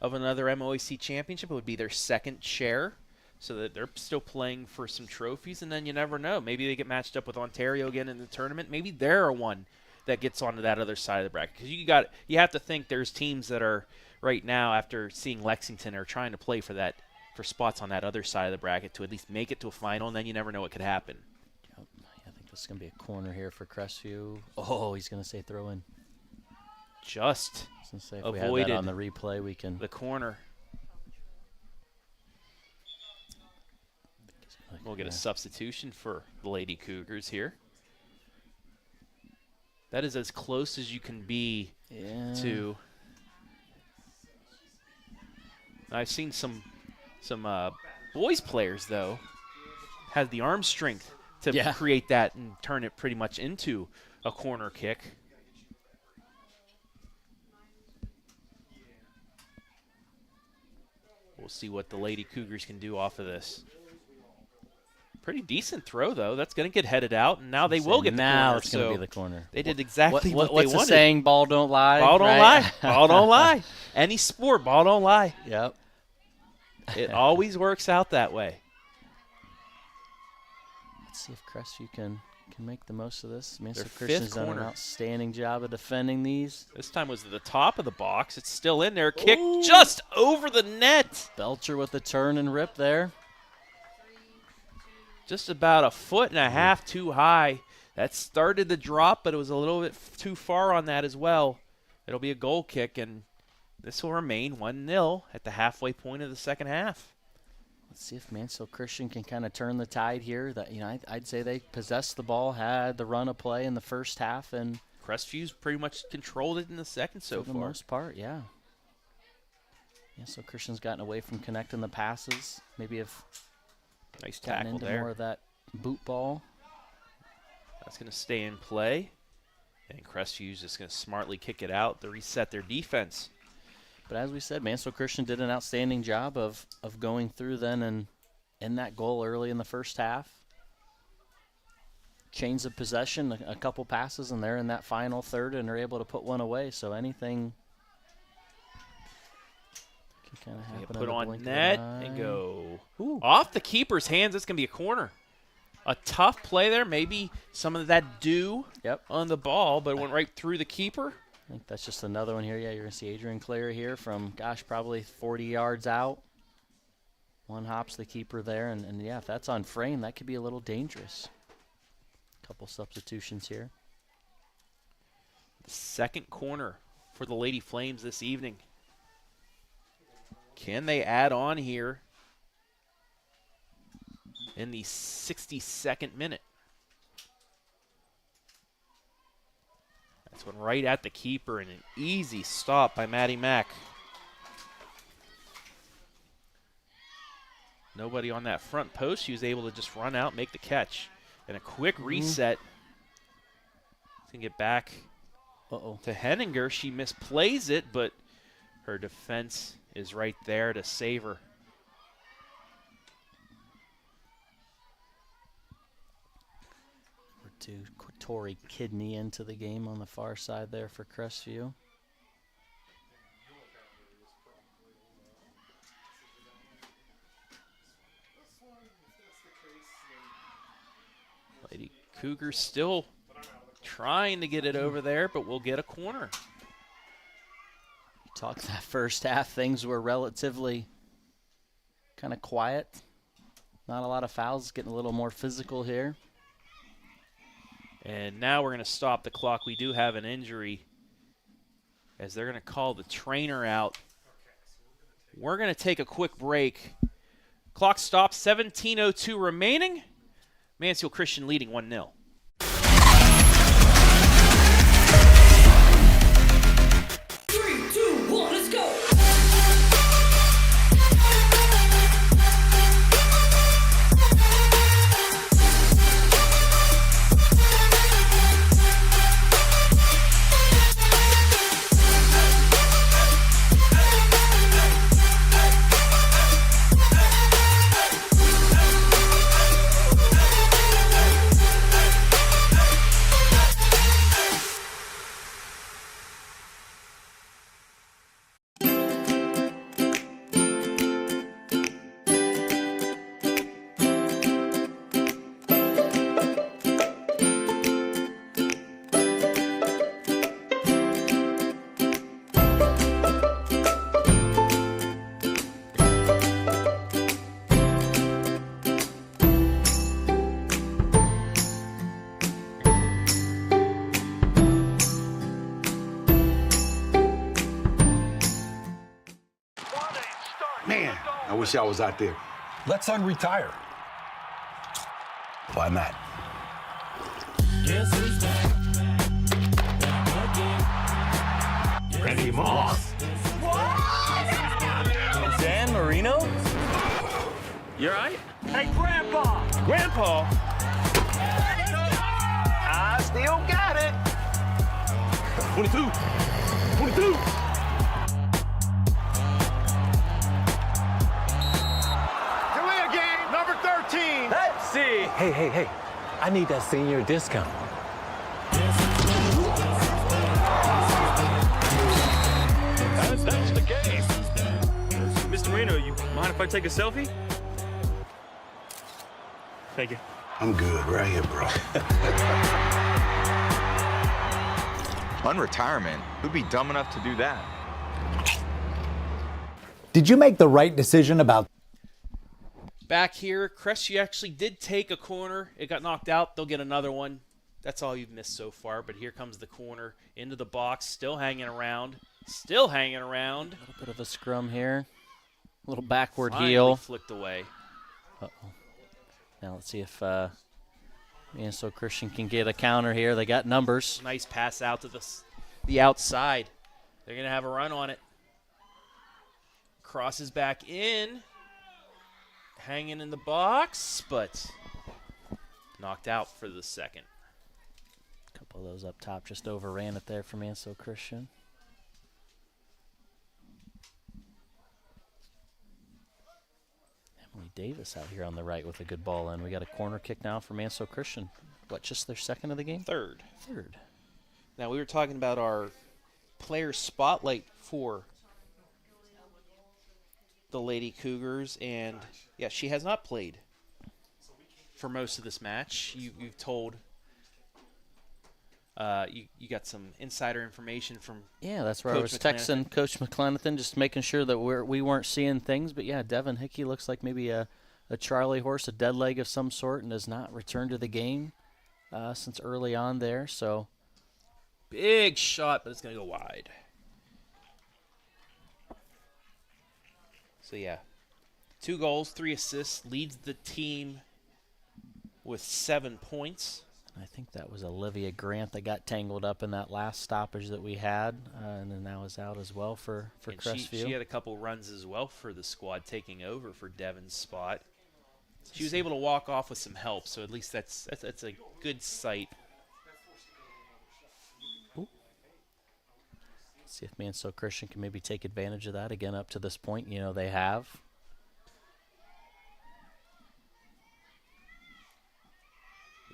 of another MOAC championship. It would be their second share. So that they're still playing for some trophies, and then you never know. Maybe they get matched up with Ontario again in the tournament. Maybe they're one that gets onto that other side of the bracket. Because you have to think there's teams that are right now, after seeing Lexington, are trying to play for spots on that other side of the bracket to at least make it to a final, and then you never know what could happen. Yep. I think this is going to be a corner here for Crestview. Oh, he's going to say throw in. Just If avoided we have that on the replay, we can. The corner. We'll get a substitution for the Lady Cougars here. That is as close as you can be to. I've seen some boys players though have the arm strength to create that and turn it pretty much into a corner kick. We'll see what the Lady Cougars can do off of this. Pretty decent throw, though. That's going to get headed out, and now they will get the corner. Now it's going to be the corner. They did exactly what they what's wanted. the saying? Ball don't lie. Ball don't right? lie. Ball don't lie. Any sport, ball don't lie. Yep. It always works out that way. Let's see if Crestview can make the most of this. Mansfield Their Christian's fifth done an corner. outstanding job of defending these. This time was at the top of the box. It's still in there. Kick just over the net. Belcher with the turn and rip there. Just about a foot and a half too high. That started the drop, but it was a little bit too far on that as well. It'll be a goal kick, and this will remain 1-0 at the halfway point of the second half. Let's see if Mansfield Christian can kind of turn the tide here. That I'd say they possessed the ball, had the run of play in the first half, and Crestview's pretty much controlled it in the second so far. For the most part, yeah. Yeah, so Christian's gotten away from connecting the passes. Maybe if nice gotten tackle into there. more of that boot ball. That's going to stay in play. And Crestview's just going to smartly kick it out to reset their defense. But as we said, Mansfield Christian did an outstanding job of going through then and in that goal early in the first half. Chains of possession, a couple passes, and they're in that final third and are able to put one away. So anything can kind of happen. Put on net and go. Ooh. Off the keeper's hands. That's going to be a corner. A tough play there. Maybe some of that dew on the ball, but it went right through the keeper. I think that's just another one here. Yeah, you're going to see Adrian Clare here from, gosh, probably 40 yards out. One hops the keeper there, and yeah, if that's on frame, that could be a little dangerous. Couple substitutions here. The second corner for the Lady Flames this evening. Can they add on here in the 62nd minute? That's one right at the keeper, and an easy stop by Maddie Mack. Nobody on that front post. She was able to just run out, make the catch. And a quick reset. Can get back to Henninger. She misplays it, but her defense is right there to save her. To Tori Kidney into the game on the far side there for Crestview. Lady Cougars still trying to get it over there, but we'll get a corner. Talk that first half, things were relatively kind of quiet. Not a lot of fouls, getting a little more physical here. And now we're going to stop the clock. We do have an injury as they're going to call the trainer out. We're going to take a quick break. Clock stops, 17:02 remaining. Mansfield Christian leading 1-0. Man, I wish I was out there. Let's unretire. Why not? Randy Moss. Dan Marino? You all right? Hey, Grandpa! Grandpa? I still got it. 22. 22. Let's see. Hey. I need that senior discount. That's the game. Mr. Marino, you mind if I take a selfie? Thank you. I'm good right here, bro. Unretirement? Who'd be dumb enough to do that? Did you make the right decision about... Back here, Crestview actually did take a corner. It got knocked out. They'll get another one. That's all you've missed so far, but here comes the corner into the box, still hanging around. Still hanging around. A little bit of a scrum here. A little backward Finally heel. Flicked away. Uh-oh. Now let's see if Mansfield Christian can get a counter here. They got numbers. Nice pass out to the outside. They're going to have a run on it. Crosses back in. Hanging in the box, but knocked out for the second. A couple of those up top just overran it there for Mansfield Christian. Emily Davis out here on the right with a good ball in. We got a corner kick now for Mansfield Christian. What, just their second of the game? Third. Third. Now, we were talking about our player spotlight for the Lady Cougars, and yeah, she has not played for most of this match. You've told you got some insider information from that's where Coach I was texting Coach McClenathan, just making sure that we weren't seeing things. But yeah, Devin Hickey looks like maybe a Charlie horse, a dead leg of some sort, and has not returned to the game since early on there. So big shot, but it's going to go wide. So yeah, 2 goals, 3 assists, leads the team with 7 points. I think that was Olivia Grant that got tangled up in that last stoppage that we had, and then that was out as well for Crestview. She had a couple runs as well for the squad, taking over for Devin's spot. She was able to walk off with some help, so at least that's a good sight. Ooh. See if Mansfield Christian can maybe take advantage of that again. Up to this point, they have.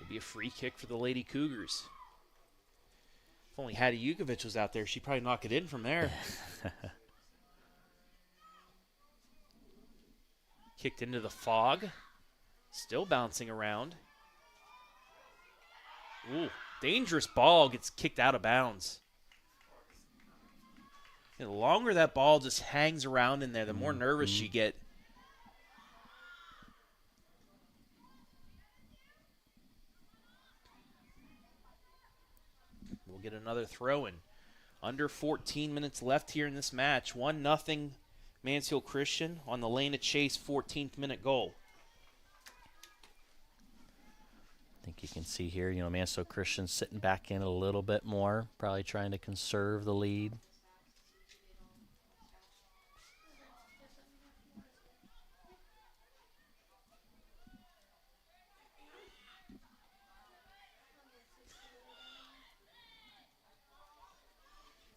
Be a free kick for the Lady Cougars. If only Hattie Yukovic was out there, she'd probably knock it in from there. Kicked into the fog. Still bouncing around. Ooh, dangerous ball gets kicked out of bounds. And the longer that ball just hangs around in there, the more nervous you get. We'll get another throw-in. Under 14 minutes left here in this match. 1-0 Mansfield Christian on the Lane of Chase 14th minute goal. I think you can see here, Mansfield Christian sitting back in a little bit more, probably trying to conserve the lead.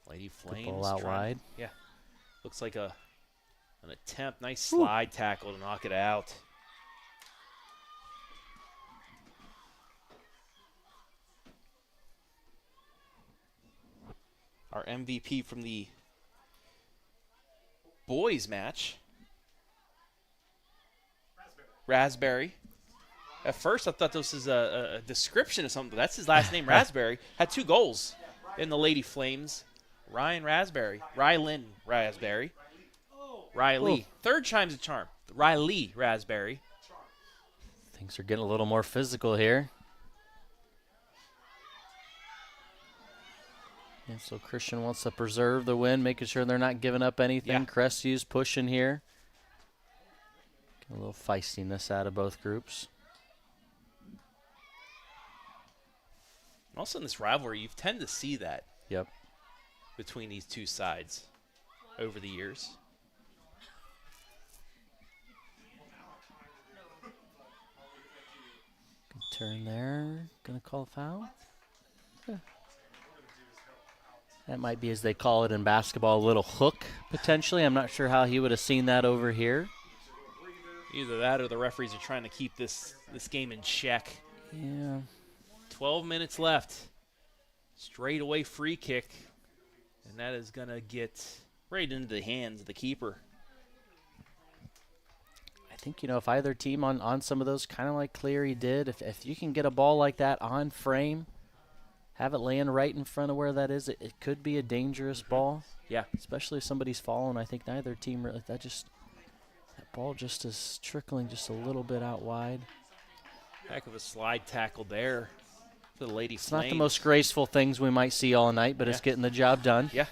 Lady Flames. Ball out wide. Yeah. Looks like an attempt. Nice slide tackle to knock it out. Our MVP from the boys match. Raspberry. At first, I thought this was a description of something. That's his last name, Raspberry. Had 2 goals in the Lady Flames. Rylan Raspberry. Riley. Third time's a charm. Riley Raspberry. Things are getting a little more physical here. And so Christian wants to preserve the win, making sure they're not giving up anything. Yeah. Crestview's pushing here. Get a little feistiness out of both groups. Also in this rivalry, you tend to see that. Yep. Between these two sides over the years. Good turn there. Gonna call a foul? Yeah. That might be, as they call it in basketball, a little hook, potentially. I'm not sure how he would have seen that over here. Either that or the referees are trying to keep this game in check. Yeah. 12 minutes left. Straight away free kick. And that is going to get right into the hands of the keeper. I think, if either team on some of those, kind of like Cleary did, if you can get a ball like that on frame, have it land right in front of where that is, it could be a dangerous ball. Yeah. Especially if somebody's falling. I think neither team really, that ball just is trickling just a little bit out wide. Heck of a slide tackle there for the Lady It's Flames. not the most graceful things we might see all night, but it's getting the job done. Yeah.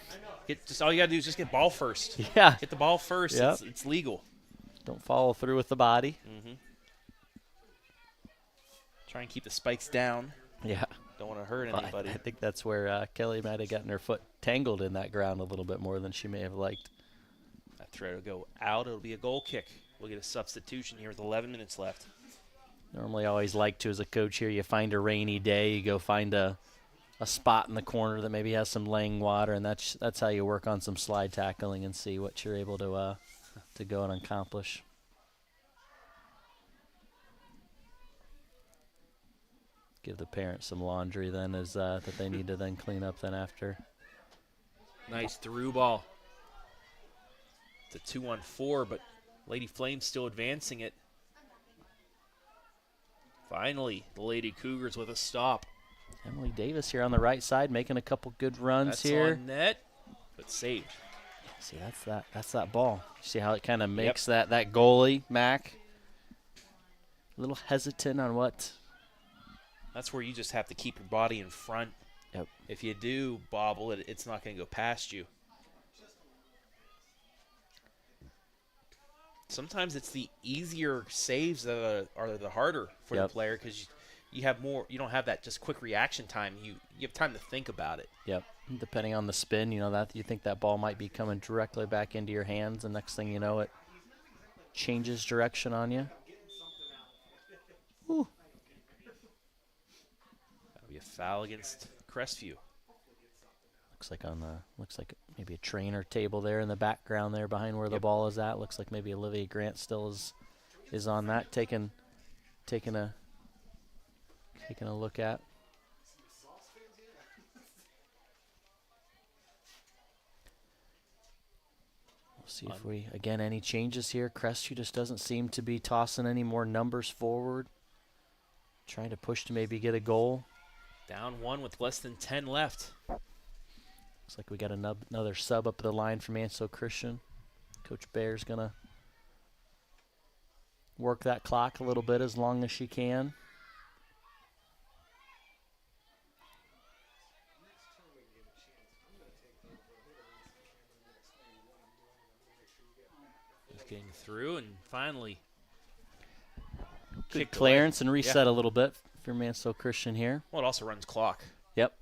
Just all you got to do is just get ball first. Yeah. Get the ball first. Yep. It's legal. Don't follow through with the body. Try and keep the spikes down. Yeah. Don't want to hurt Well, anybody. I think that's where Kelly might have gotten her foot tangled in that ground a little bit more than she may have liked. That thread will go out. It'll be a goal kick. We'll get a substitution here with 11 minutes left. Normally always like to, as a coach here, you find a rainy day, you go find a spot in the corner that maybe has some laying water, and that's how you work on some slide tackling and see what you're able to go and accomplish. Give the parents some laundry then that they need to then clean up then after. Nice through ball. It's a 2-on-4, but Lady Flames still advancing it. Finally, the Lady Cougars with a stop. Emily Davis here on the right side making a couple good runs here. That's on net, but saved. See, that's that ball. See how it kind of makes that goalie, Mac, a little hesitant on what. That's where you just have to keep your body in front. Yep. If you do bobble it, it's not going to go past you. Sometimes it's the easier saves that are the harder for the player because you have more. You don't have that just quick reaction time. You have time to think about it. Yep. Depending on the spin, that you think that ball might be coming directly back into your hands, and next thing you know, it changes direction on you. Ooh. That'll be a foul against Crestview. Looks like maybe a trainer table there in the background there behind where the ball is at. Looks like maybe Olivia Grant still is on that, taking a look at. We'll see if any changes here. Crestview just doesn't seem to be tossing any more numbers forward. Trying to push to maybe get a goal. Down one with less than 10 left. Looks like we got another sub up the line from Mansfield Christian. Coach Bear's going to work that clock a little bit as long as she can. Just getting through and finally Good clearance and reset a little bit for Mansfield Christian here. Well, it also runs clock. Yep.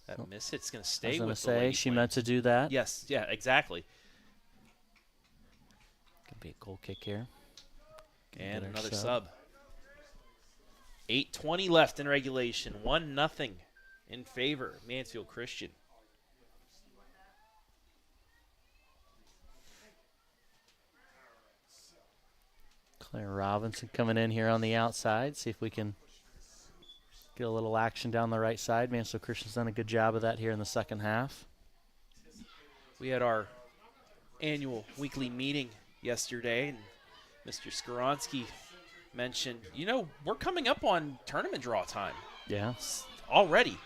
That miss hit's going to stay I was with going the to say, Lady she Flames. meant to do that. Yes, yeah, exactly. Could be a goal kick here. And another sub. 8:20 left in regulation. 1-0 in favor of Mansfield Christian. Claire Robinson coming in here on the outside. See if we can get a little action down the right side. Mansfield Christian's done a good job of that here in the second half. We had our annual weekly meeting yesterday, and Mr. Skoronsky mentioned, we're coming up on tournament draw time. Yeah. Already.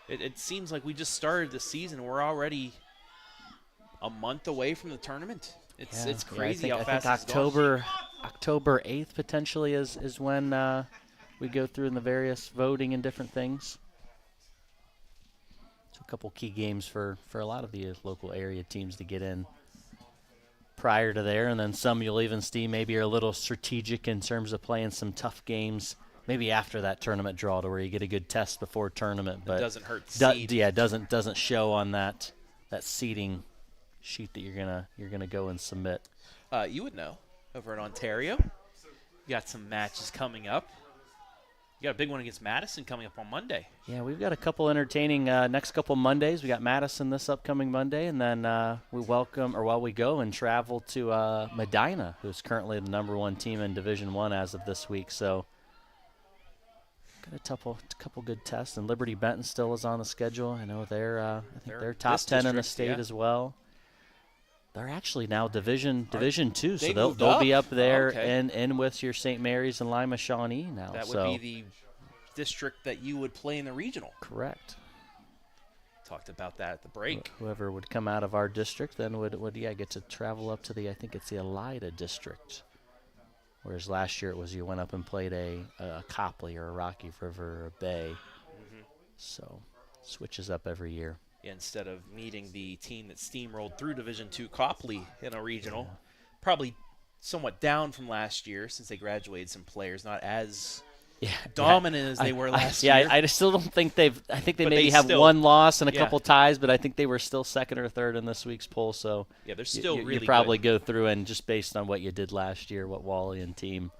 It seems like we just started the season. We're already a month away from the tournament. It's crazy how fast it's going. October 8th potentially is when we go through in the various voting and different things. So a couple key games for a lot of the local area teams to get in prior to there, and then some you'll even see maybe are a little strategic in terms of playing some tough games maybe after that tournament draw to where you get a good test before tournament. But it doesn't hurt seed. It doesn't show on that seeding sheet that you're gonna go and submit. You would know over in Ontario. You got some matches coming up. You got a big one against Madison coming up on Monday. Yeah, we've got a couple entertaining next couple Mondays. We got Madison this upcoming Monday, and then we go and travel to Medina, who's currently the #1 team in Division I as of this week. So got a couple good tests, and Liberty Benton still is on the schedule. I know they're top 10 in the state as well. They're actually now Division II, so they'll be up there and with your St. Mary's and Lima Shawnee now. That would be the district that you would play in the regional. Correct. Talked about that at the break. Whoever would come out of our district then would get to travel up to I think it's the Elida district. Whereas last year it was you went up and played a Copley or a Rocky River or a Bay. So switches up every year. Yeah, instead of meeting the team that steamrolled through Division II Copley in a regional, probably somewhat down from last year since they graduated some players, not as dominant as they were last year. Yeah, I still don't think I think they But maybe they have still- one loss and a couple ties, but I think they were still second or third in this week's poll. So Yeah, they're still you really probably good. go through and just based on what you did last year, what Wally and team,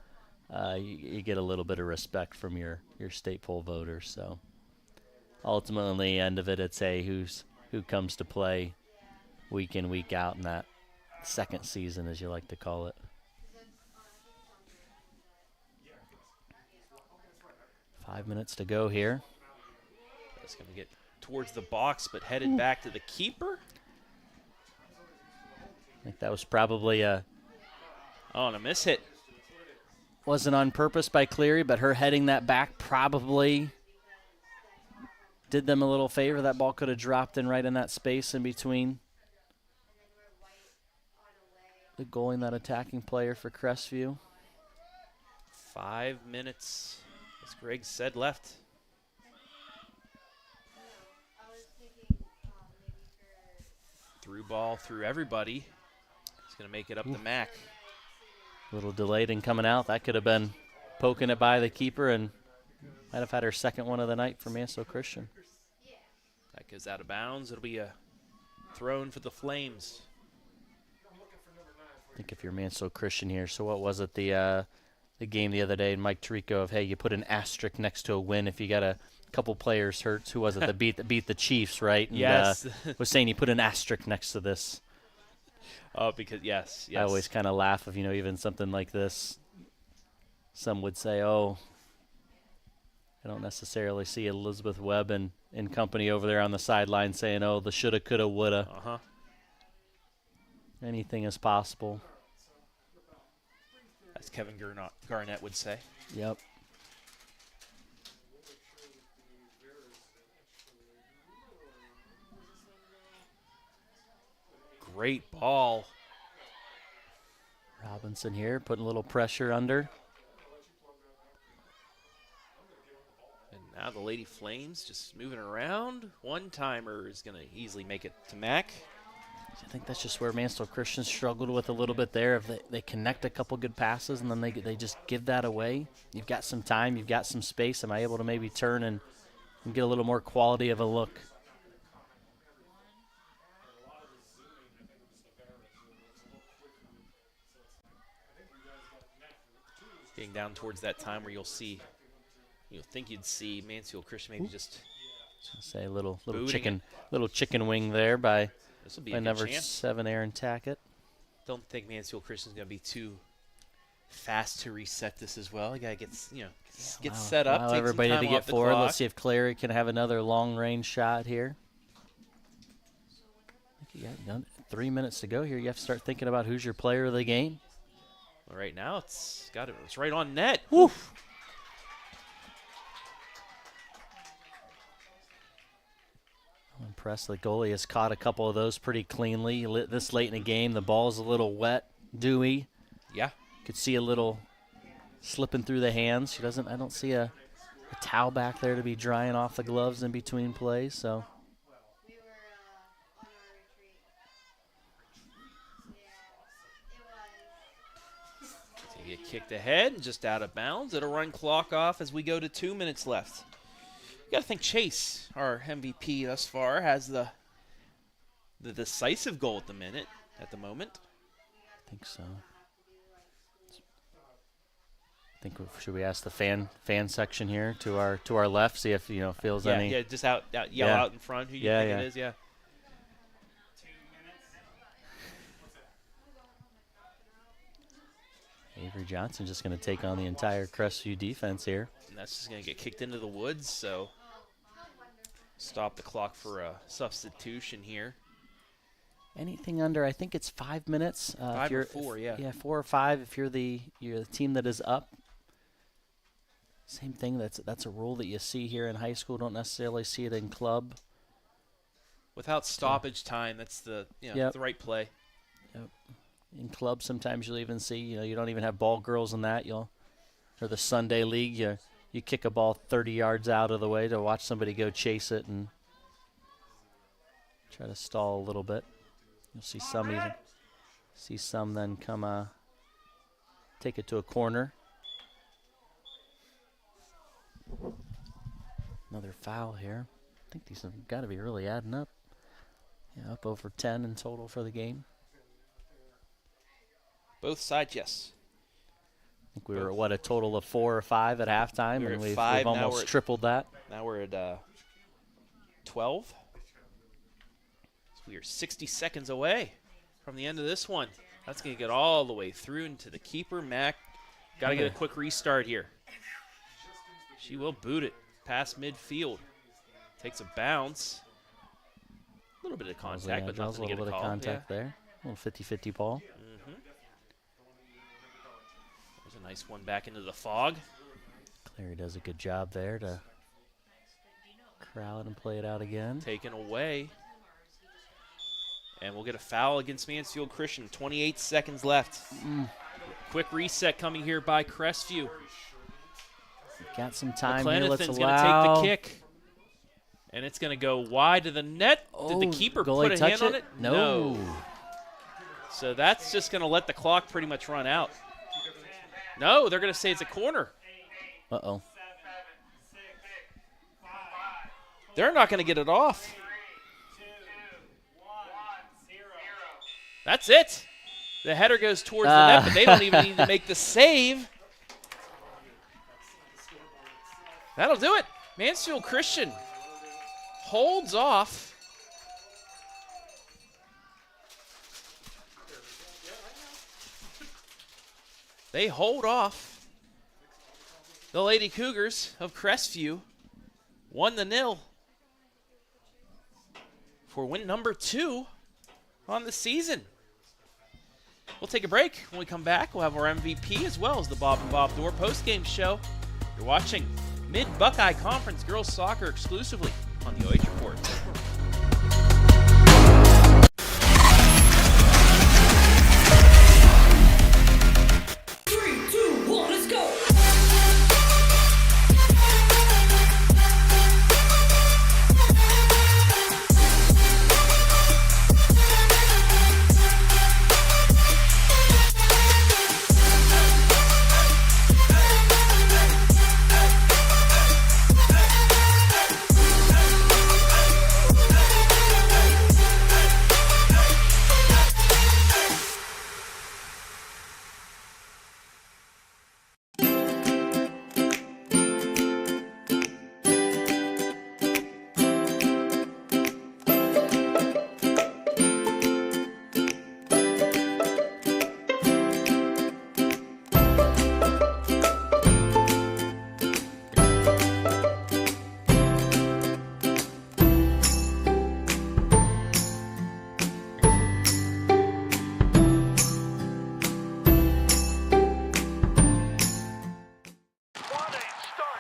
you get a little bit of respect from your state poll voters. So ultimately, the end of it, it's who comes to play week in, week out in that second season, as you like to call it. 5 minutes to go here. It's going to get towards the box, but headed back to the keeper. I think that was probably and a miss hit. wasn't on purpose by Cleary, but her heading that back probably did them a little favor. That ball could have dropped in right in that space in between the goalie and that attacking player for Crestview. 5 minutes, as Greg said, left. Through ball through everybody. He's going to make it up to Mac. A little delayed in coming out. That could have been poking it by the keeper and might have had her second one of the night for Mansfield Christian. That goes out of bounds. It'll be a throw-in for the Flames. I think if you're Mansfield Christian here, so what was it, the game the other day, Mike Tirico, of, hey, you put an asterisk next to a win if you got a couple players hurt. Who was it that beat the Chiefs, right? And, Yes. was saying you put an asterisk next to this. Oh, because, yes. I always kind of laugh of, even something like this. Some would say, oh, I don't necessarily see Elizabeth Webb and company over there on the sideline saying, oh, the shoulda, coulda, woulda. Uh-huh. Anything is possible. As Kevin Garnett would say. Yep. Great ball. Robinson here putting a little pressure under. And now the Lady Flames just moving around. One-timer is going to easily make it to Mac. I think that's just where Mansfield Christian struggled with a little bit there. If they connect a couple good passes and then they just give that away. You've got some time, you've got some space. Am I able to maybe turn and get a little more quality of a look? Getting down towards that time where you'll think you'd see Mansfield Christian maybe just say a little booting chicken wing there by This will be a good number chance. 7 Aaron Tackett. Don't think Mansfield Christian's going to be too fast to reset this as well. You got to get set up. Allow take everybody some to time get off the forward. clock. Let's see if Clary can have another long range shot here. I think you got 3 minutes to go here. You have to start thinking about who's your player of the game. Well, right now it's right on net. Woof. I'm impressed. The goalie has caught a couple of those pretty cleanly. This late in the game, the ball's a little wet, dewy. Yeah. Could see a little slipping through the hands. I don't see a towel back there to be drying off the gloves in between plays. So You get kicked ahead and just out of bounds. It'll run clock off as we go to 2 minutes left. You got to think Chase, our MVP thus far, has the decisive goal at the moment. I think so. Should we ask the fan section here to our left, see if feels any? Yeah, just yell out in front who you think it is. Yeah. Avery Johnson just going to take on the entire Crestview defense here. And that's just going to get kicked into the woods, so stop the clock for a substitution here. Anything under, I think it's 5 minutes. 5 or 4, yeah. Yeah, 4 or 5 if you're the team that is up. Same thing, that's a rule that you see here in high school. Don't necessarily see it in club. Without stoppage time, that's the the right play. Yep. In clubs, sometimes you'll even see, you don't even have ball girls in that. Or the Sunday league, you kick a ball 30 yards out of the way to watch somebody go chase it and try to stall a little bit. You'll see some then come take it to a corner. Another foul here. I think these have got to be really adding up. Yeah, up over 10 in total for the game. Both sides, yes. I think we were, a total of 4 or 5 at halftime, and we've almost tripled that. Now we're at 12. So we are 60 seconds away from the end of this one. That's going to get all the way through into the keeper, Mac. Got to get a quick restart here. She will boot it past midfield. Takes a bounce. A little bit of contact, but nothing to get a call. A little bit of contact there. A little 50-50 ball. There's a nice one back into the fog. Clary does a good job there to crowd and play it out again. Taken away. And we'll get a foul against Mansfield Christian. 28 seconds left. Quick reset coming here by Crestview. Got some time here. Let's allow. Going to take the kick. And it's going to go wide to the net. Did the keeper put a hand on it? No. So that's just going to let the clock pretty much run out. No, they're going to say it's a corner. Uh-oh. They're not going to get it off. That's it. The header goes towards the net, but they don't even need to make the save. That'll do it. Mansfield Christian holds off. They hold off the Lady Cougars of Crestview 1-0 for win number 2 on the season. We'll take a break. When we come back, we'll have our MVP as well as the Bob and Bob Dorr postgame show. You're watching Mid-Buckeye Conference Girls Soccer exclusively on the OH Report.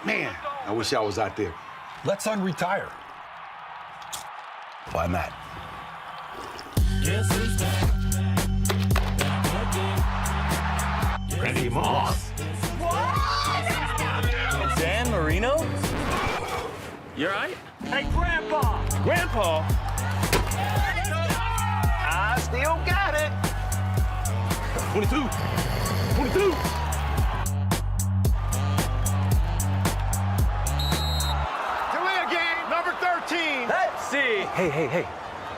Man, I wish I was out there. Let's unretire. Why not? Randy Moss. Dan Marino? You all right? Hey, Grandpa! Grandpa? I still got it. 22. 22. Let's see. Hey.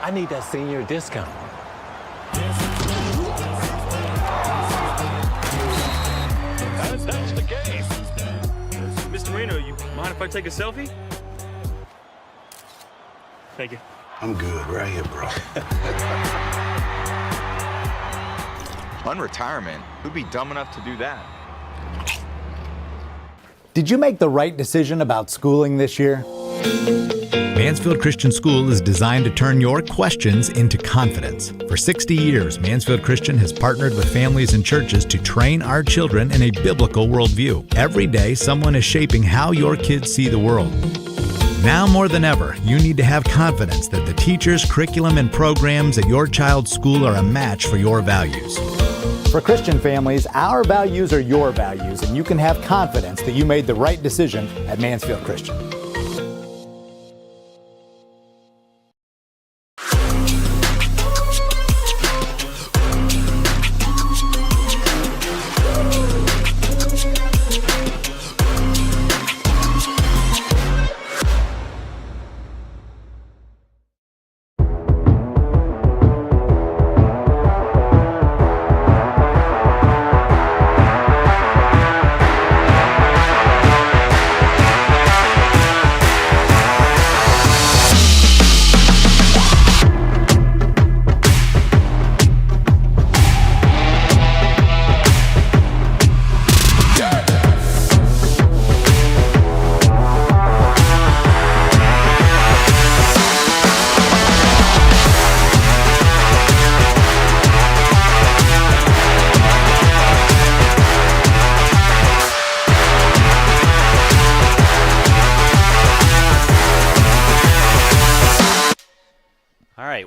I need that senior discount. That's the game. Mr. Marino, you mind if I take a selfie? Thank you. I'm good right here, bro. Unretirement? Who'd be dumb enough to do that? Did you make the right decision about schooling this year? Mansfield Christian School is designed to turn your questions into confidence. For 60 years, Mansfield Christian has partnered with families and churches to train our children in a biblical worldview. Every day, someone is shaping how your kids see the world. Now more than ever, you need to have confidence that the teachers, curriculum, and programs at your child's school are a match for your values. For Christian families, our values are your values, and you can have confidence that you made the right decision at Mansfield Christian.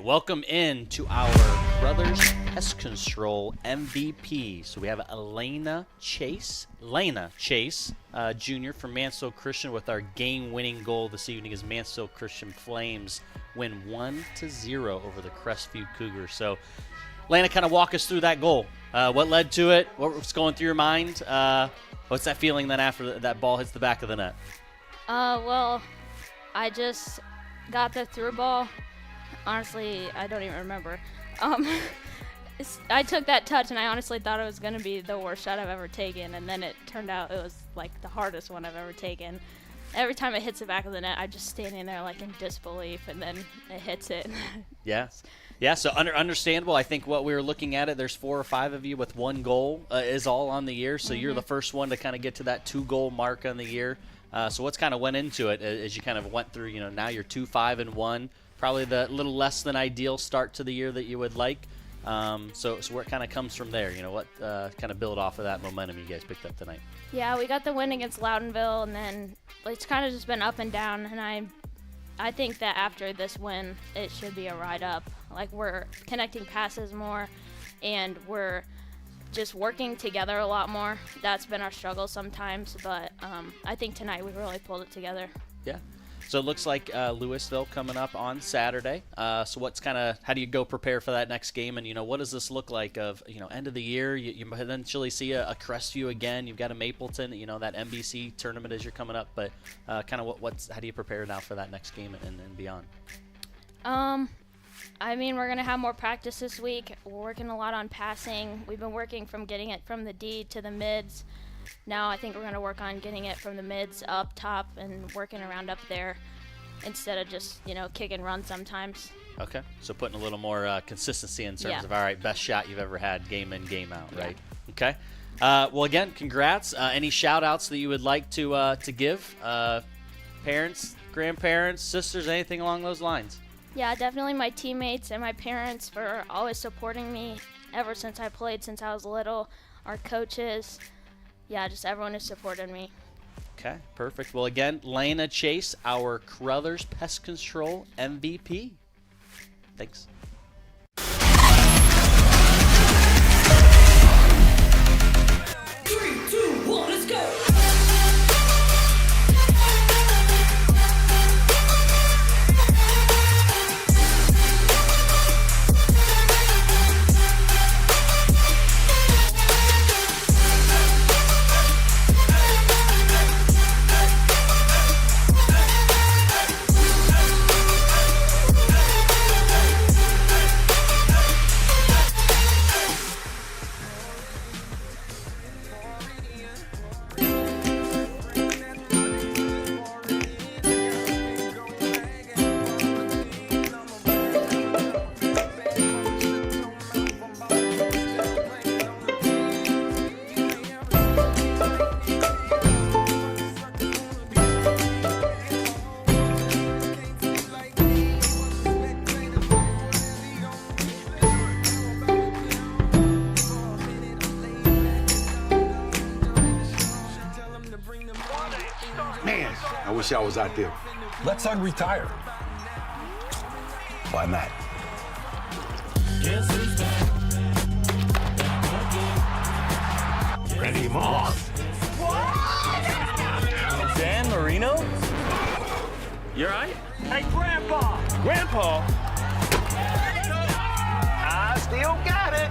Welcome in to our Brothers Pest Control MVP. So we have Lena Chase Jr. from Mansfield Christian with our game-winning goal this evening as Mansfield Christian Flames win 1-0 over the Crestview Cougars. So Lena, kind of walk us through that goal. What led to it? What was going through your mind? What's that feeling then after that ball hits the back of the net? Well, I just got the through ball. Honestly, I don't even remember. I took that touch, and I honestly thought it was going to be the worst shot I've ever taken, and then it turned out it was, like, the hardest one I've ever taken. Every time it hits the back of the net, I'm just standing there, like, in disbelief, and then it hits it. Yeah, so understandable. I think what we were looking at there's 4 or 5 of you with 1 goal is all on the year, so you're the first one to kind of get to that 2-goal mark on the year. So what's kind of went into it as you kind of went through, now you're 2-5-1. Probably the little less than ideal start to the year that you would like. So where it kind of comes from there, what kind of build off of that momentum you guys picked up tonight? Yeah, we got the win against Loudonville, and then it's kind of just been up and down. And I think that after this win, it should be a ride up. Like, we're connecting passes more, and we're just working together a lot more. That's been our struggle sometimes, but I think tonight we really pulled it together. Yeah. So it looks like Louisville coming up on Saturday. So what's how do you go prepare for that next game? And, what does this look like of, end of the year? You eventually see a Crestview again. You've got a Mapleton, that NBC tournament as you're coming up. But kind of how do you prepare now for that next game and beyond? I mean, we're going to have more practice this week. We're working a lot on passing. We've been working from getting it from the D to the mids. Now I think we're going to work on getting it from the mids up top and working around up there instead of just, kick and run sometimes. Okay, so putting a little more consistency in terms of, all right, best shot you've ever had, game in, game out, right? Yeah. Okay. Well, again, congrats. Any shout-outs that you would like to give? Parents, grandparents, sisters, anything along those lines? Yeah, definitely my teammates and my parents for always supporting me ever since I played since I was little. Our coaches. Yeah, just everyone who supported me. Okay, perfect. Well, again, Lena Chase, our Carothers Pest Control MVP. Thanks. I wish I was out there. Let Sutton retire. Why not? Ready him off. Dan Marino? You alright? Hey, Grandpa! Grandpa? I still got it.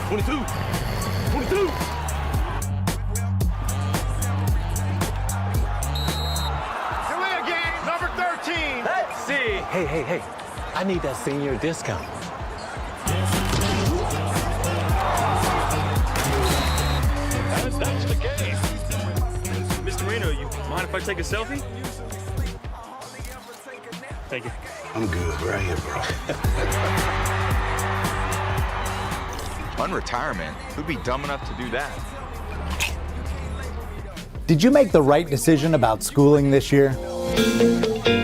22. 22. Here we again, number 13. Let's see. Hey. I need that senior discount. That's the game. Mr. Marino, you mind if I take a selfie? Thank you. I'm good, right here, bro. Unretirement? Who'd be dumb enough to do that? Did you make the right decision about schooling this year?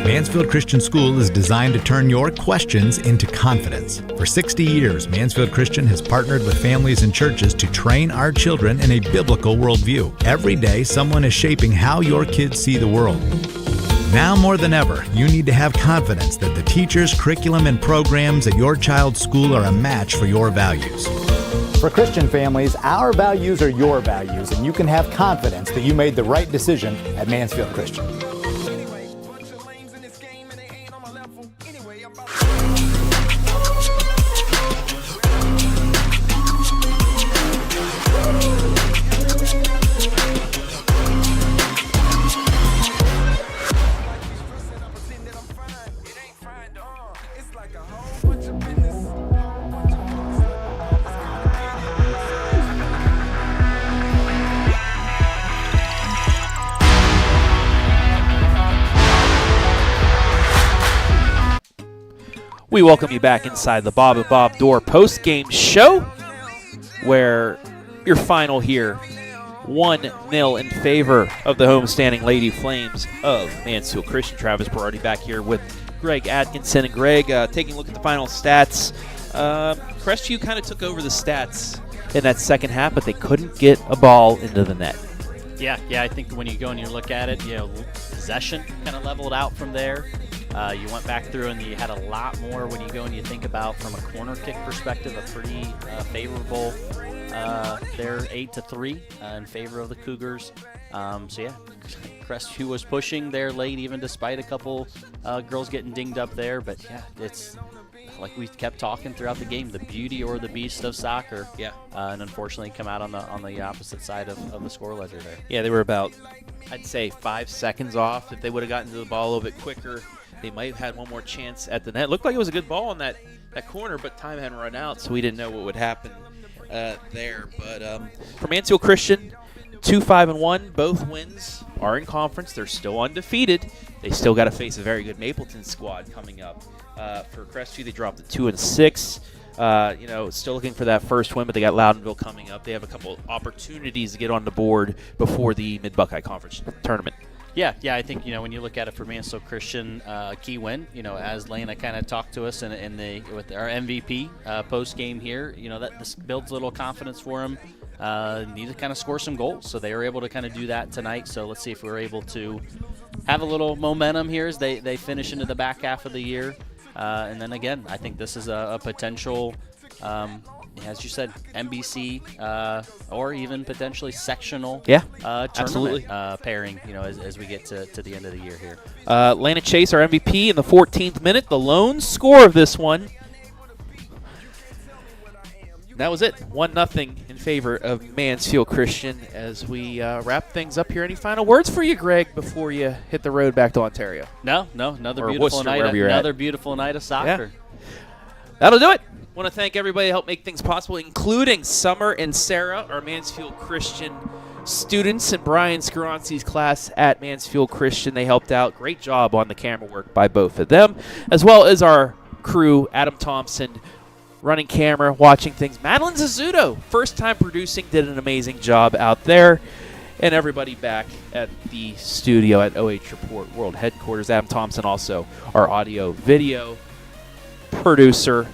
Mansfield Christian School is designed to turn your questions into confidence. For 60 years, Mansfield Christian has partnered with families and churches to train our children in a biblical worldview. Every day, someone is shaping how your kids see the world. Now more than ever, you need to have confidence that the teachers, curriculum, and programs at your child's school are a match for your values. For Christian families, our values are your values, and you can have confidence that you made the right decision at Mansfield Christian. We welcome you back inside the Bob and Bob Dorr post-game show, where your final here, 1-0 in favor of the homestanding Lady Flames of Mansfield Christian. Travis Berardi back here with Greg Atkinson. And Greg, taking a look at the final stats, Crestview kind of took over the stats in that second half, but they couldn't get a ball into the net. Yeah, I think when you go and you look at it, possession kind of leveled out from there. You went back through and you had a lot more when you go and you think about from a corner kick perspective, a pretty favorable there 8-3 in favor of the Cougars. Crestview was pushing there late, even despite a couple girls getting dinged up there. But yeah, it's like we kept talking throughout the game, the beauty or the beast of soccer. Yeah. And unfortunately come out on the opposite side of the score ledger there. Yeah, they were about, I'd say, 5 seconds off. If they would have gotten to the ball a little bit quicker, they might have had one more chance at the net. Looked like it was a good ball in that corner, but time hadn't run out, so we didn't know what would happen there. But for Mansfield Christian, 2-5-1, both wins are in conference. They're still undefeated. They still got to face a very good Mapleton squad coming up. For Crestview, they dropped to 2-6. Still looking for that first win, but they got Loudonville coming up. They have a couple opportunities to get on the board before the Mid-Buckeye Conference tournament. Yeah, I think, when you look at it for Mansfield Christian, key win, as Lana kind of talked to us with our MVP post-game here, that this builds a little confidence for them. Need to kind of score some goals, so they were able to kind of do that tonight. So let's see if we're able to have a little momentum here as they finish into the back half of the year. And then again, I think this is a potential, as you said, NBC or even potentially sectional tournament absolutely. Pairing, as we get to the end of the year here. Lana Chase, our MVP, in the 14th minute, the lone score of this one. That was it. 1-0 in favor of Mansfield Christian as we wrap things up here. Any final words for you, Greg, before you hit the road back to Ontario? No. Another or beautiful Worcester, night. wherever Beautiful night of soccer. Yeah. That'll do it. Want to thank everybody who helped make things possible, including Summer and Sarah, our Mansfield Christian students, and Brian Scaronzi's class at Mansfield Christian. They helped out. Great job on the camera work by both of them, as well as our crew, Adam Thompson, running camera, watching things. Madeline Zazzuto, first time producing, did an amazing job out there. And everybody back at the studio at OH Report World Headquarters. Adam Thompson, also our audio video producer,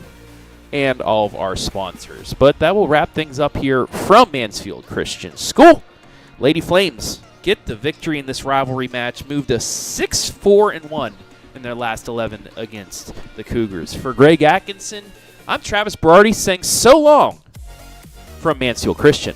and all of our sponsors. But that will wrap things up here from Mansfield Christian School. Lady Flames get the victory in this rivalry match, move to 6-4-1 in their last 11 against the Cougars. For Greg Atkinson, I'm Travis Berardi saying so long from Mansfield Christian.